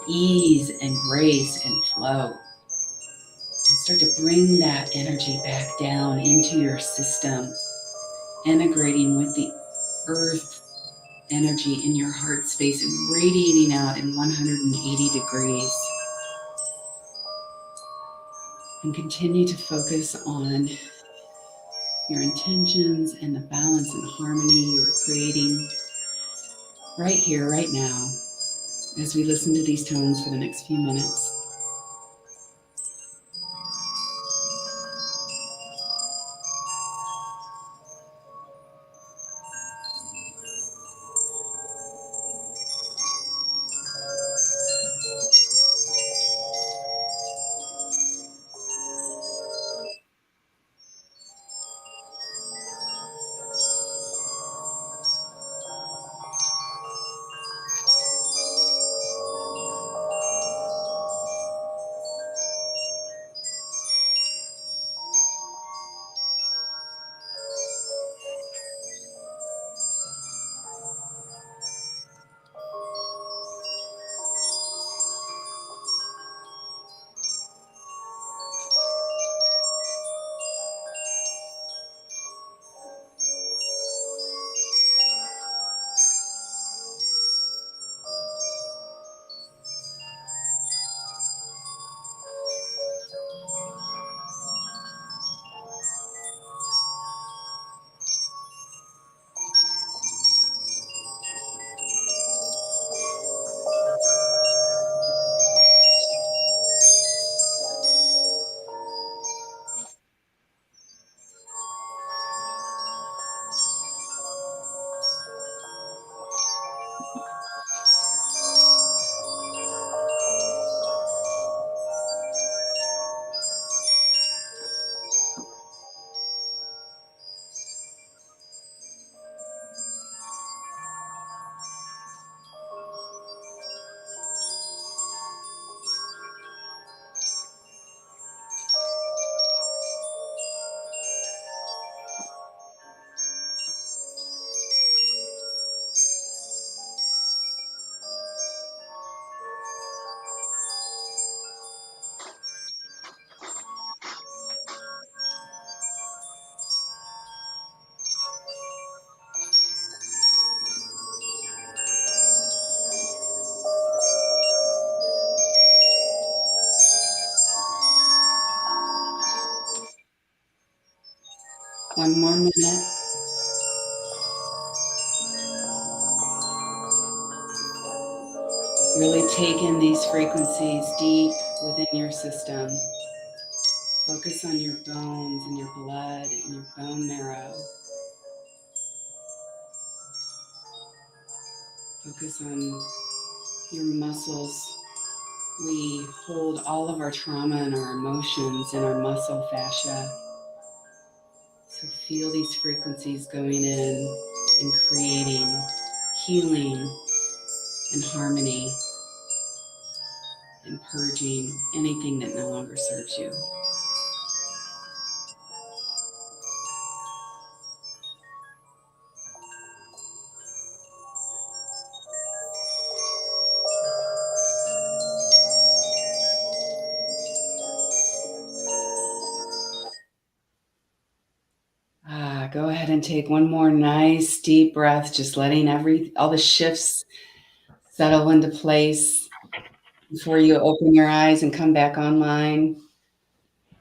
ease and grace and flow. And start to bring that energy back down into your system, integrating with the earth energy in your heart space and radiating out in 180 degrees. And continue to focus on your intentions and the balance and harmony you are creating right here, right now, as we listen to these tones for the next few minutes. One more minute. Really take in these frequencies deep within your system. Focus on your bones and your blood and your bone marrow. Focus on your muscles. We hold all of our trauma and our emotions in our muscle fascia. So feel these frequencies going in and creating healing and harmony and purging anything that no longer serves you. go ahead and take one more nice deep breath, just letting all the shifts settle into place before you open your eyes and come back online.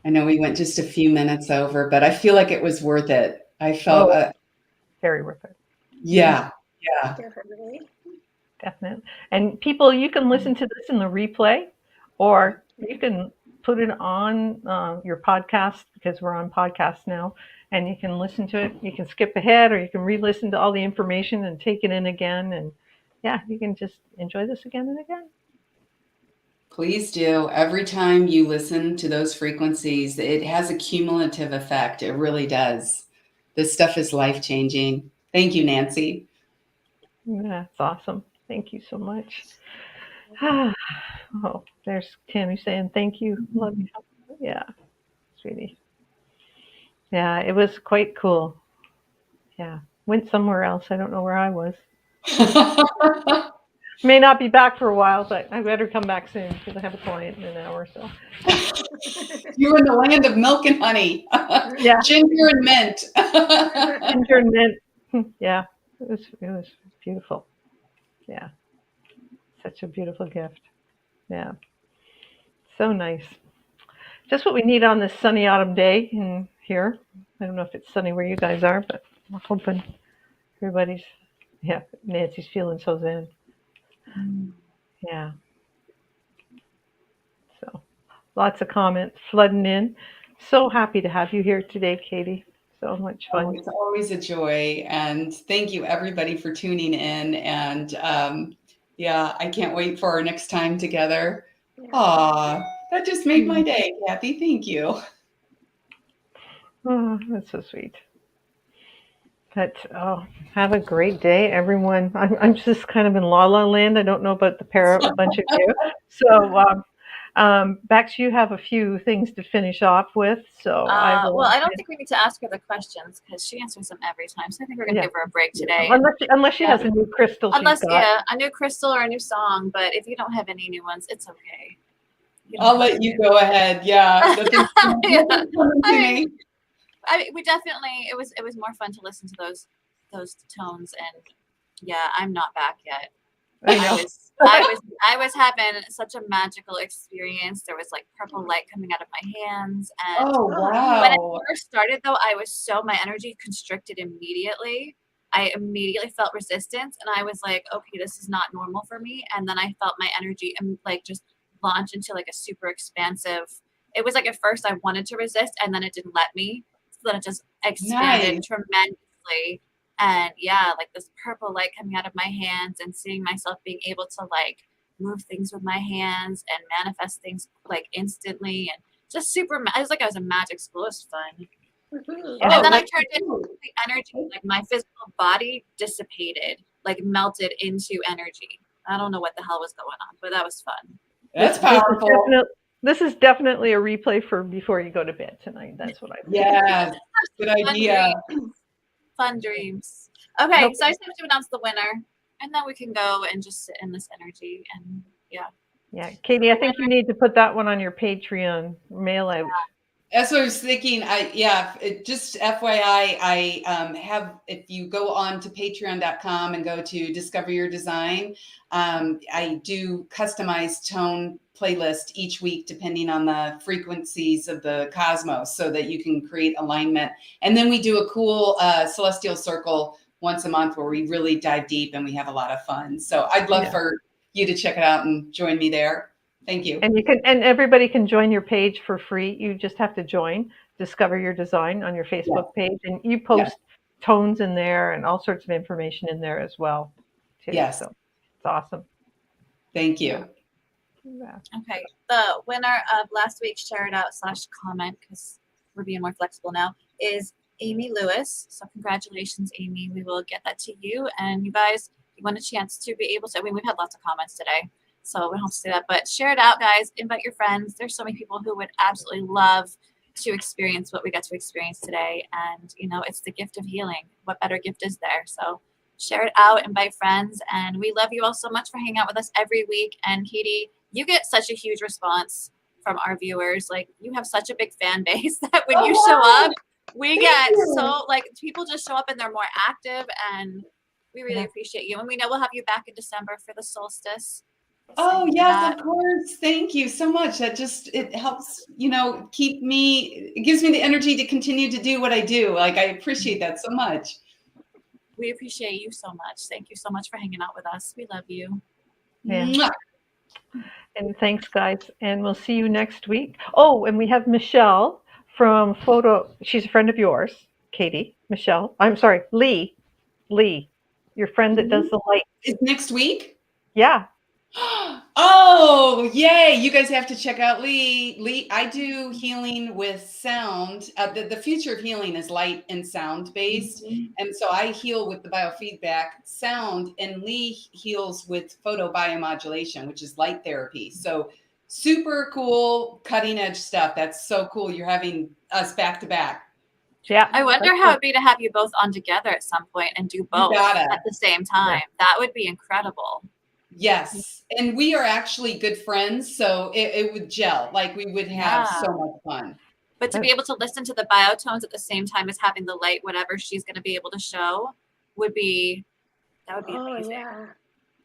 I know we went just a few minutes over, but I feel like it was worth it. I felt, very worth it. yeah. Definitely. Definitely. And people, you can listen to this in the replay, or you can put it on your podcast, because we're on podcast now, and you can listen to it. You can skip ahead, or you can re-listen to all the information and take it in again. And yeah, you can just enjoy this again and again. Please do. Every time you listen to those frequencies, it has a cumulative effect. It really does. This stuff is life-changing. Thank you, Nancy. Yeah, it's awesome. Thank you so much. Oh, there's Tammy saying thank you. Love you. Yeah, sweetie. Yeah, it was quite cool. Yeah, went somewhere else. I don't know where I was. May not be back for a while, but I better come back soon because I have a client in an hour or so. You're in the land of milk and honey. Yeah. Ginger and mint. Ginger and mint. Yeah, it was beautiful. Yeah, such a beautiful gift. Yeah, so nice. Just what we need on this sunny autumn day in here. I don't know if it's sunny where you guys are, but I'm hoping everybody's, yeah, Nancy's feeling so zen. Yeah. So lots of comments flooding in. So happy to have you here today, Katie. So much fun. Oh, it's always a joy. And thank you, everybody, for tuning in. And yeah, I can't wait for our next time together. Aw, that just made my day, Kathy. Thank you. Oh, that's so sweet. But have a great day, everyone. I'm just kind of in la la land. I don't know about a bunch of you. So Bex, you have a few things to finish off with. So I will. Well, I don't think we need to ask her the questions because she answers them every time. So I think we're gonna give her a break today. Unless she has a new crystal. A new crystal or a new song. But if you don't have any new ones, it's okay. I'll let you go ahead. Yeah. We definitely it was more fun to listen to those tones, and yeah, I'm not back yet. I was having such a magical experience. There was like purple light coming out of my hands, and wow. When I first started though, my energy constricted immediately. I immediately felt resistance, and I was like, okay, this is not normal for me. And then I felt my energy like just launch into like a super expansive. It was like at first I wanted to resist, and then it didn't let me. So then it just expanded tremendously. And yeah, like this purple light coming out of my hands and seeing myself being able to like move things with my hands and manifest things like instantly, and just super, it was like I was a magic school. It was fun. And then I turned into the energy, like my physical body dissipated, like melted into energy. I don't know what the hell was going on, but that was fun. That's powerful. This is definitely a replay for before you go to bed tonight. That's what I think. Yeah, good idea. Fun dreams. Okay, so I just have to announce the winner, and then we can go and just sit in this energy. And yeah. Yeah, Katie, I think you need to put that one on your Patreon mail out. That's what I was thinking. Just FYI, I have, if you go on to patreon.com and go to Discover Your Design, I do customized tone playlist each week depending on the frequencies of the cosmos so that you can create alignment. And then we do a cool celestial circle once a month where we really dive deep and we have a lot of fun. So I'd love for you to check it out and join me there. Thank you. And everybody can join your page for free. You just have to join Discover Your Design on your Facebook page, and you post tones in there and all sorts of information in there as well, too. Yes. So it's awesome. Thank you. Yeah. Okay. The winner of last week's share it out / comment, because we're being more flexible now, is Amy Lewis. So congratulations, Amy. We will get that to you. And you guys, you want a chance to be able to, we've had lots of comments today, so we don't have to say that, but share it out, guys. Invite your friends. There's so many people who would absolutely love to experience what we got to experience today. And, it's the gift of healing. What better gift is there? So share it out, invite friends. And we love you all so much for hanging out with us every week. And Katie, you get such a huge response from our viewers. Like, you have such a big fan base that when you show up, We Thank get you. so, like, people just show up and they're more active, and we really appreciate you. And we know we'll have you back in December for the solstice. Oh, Same yes, that. of course. Thank you so much. That just, it helps, keep me, it gives me the energy to continue to do what I do. Like, I appreciate that so much. We appreciate you so much. Thank you so much for hanging out with us. We love you. Yeah. Mwah. And thanks, guys. And we'll see you next week. Oh, and we have Michelle from Photo. She's a friend of yours, Katie. Michelle. I'm sorry, Lee. Lee, your friend that does the light. Is next week? Yeah. Oh, yay. You guys have to check out Lee. Lee, I do healing with sound. The future of healing is light and sound based. And so I heal with the biofeedback sound, and Lee heals with photobiomodulation, which is light therapy. So super cool, cutting edge stuff. That's so cool. You're having us back to back. Yeah. I wonder how it'd be to have you both on together at some point and do both at the same time. Yeah. That would be incredible. Yes. And we are actually good friends. So it would gel. Like, we would have so much fun. But to be able to listen to the biotones at the same time as having the light, whatever she's going to be able to show, would be amazing. Yeah.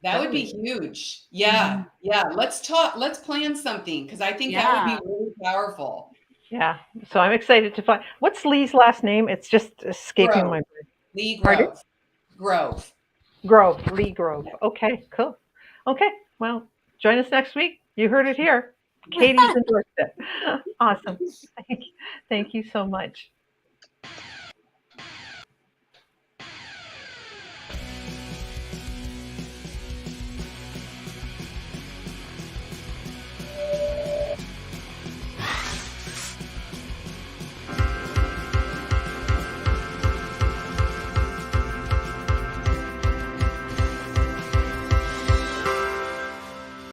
That would be huge. Yeah. Yeah. Let's talk. Let's plan something, because I think that would be really powerful. Yeah. So I'm excited to find. What's Lee's last name? It's just escaping my brain. Lee Grove. Grove. Lee Grove. Okay, cool. Okay. Well, join us next week. You heard it here. Katie's endorsed it. Awesome. Thank you so much.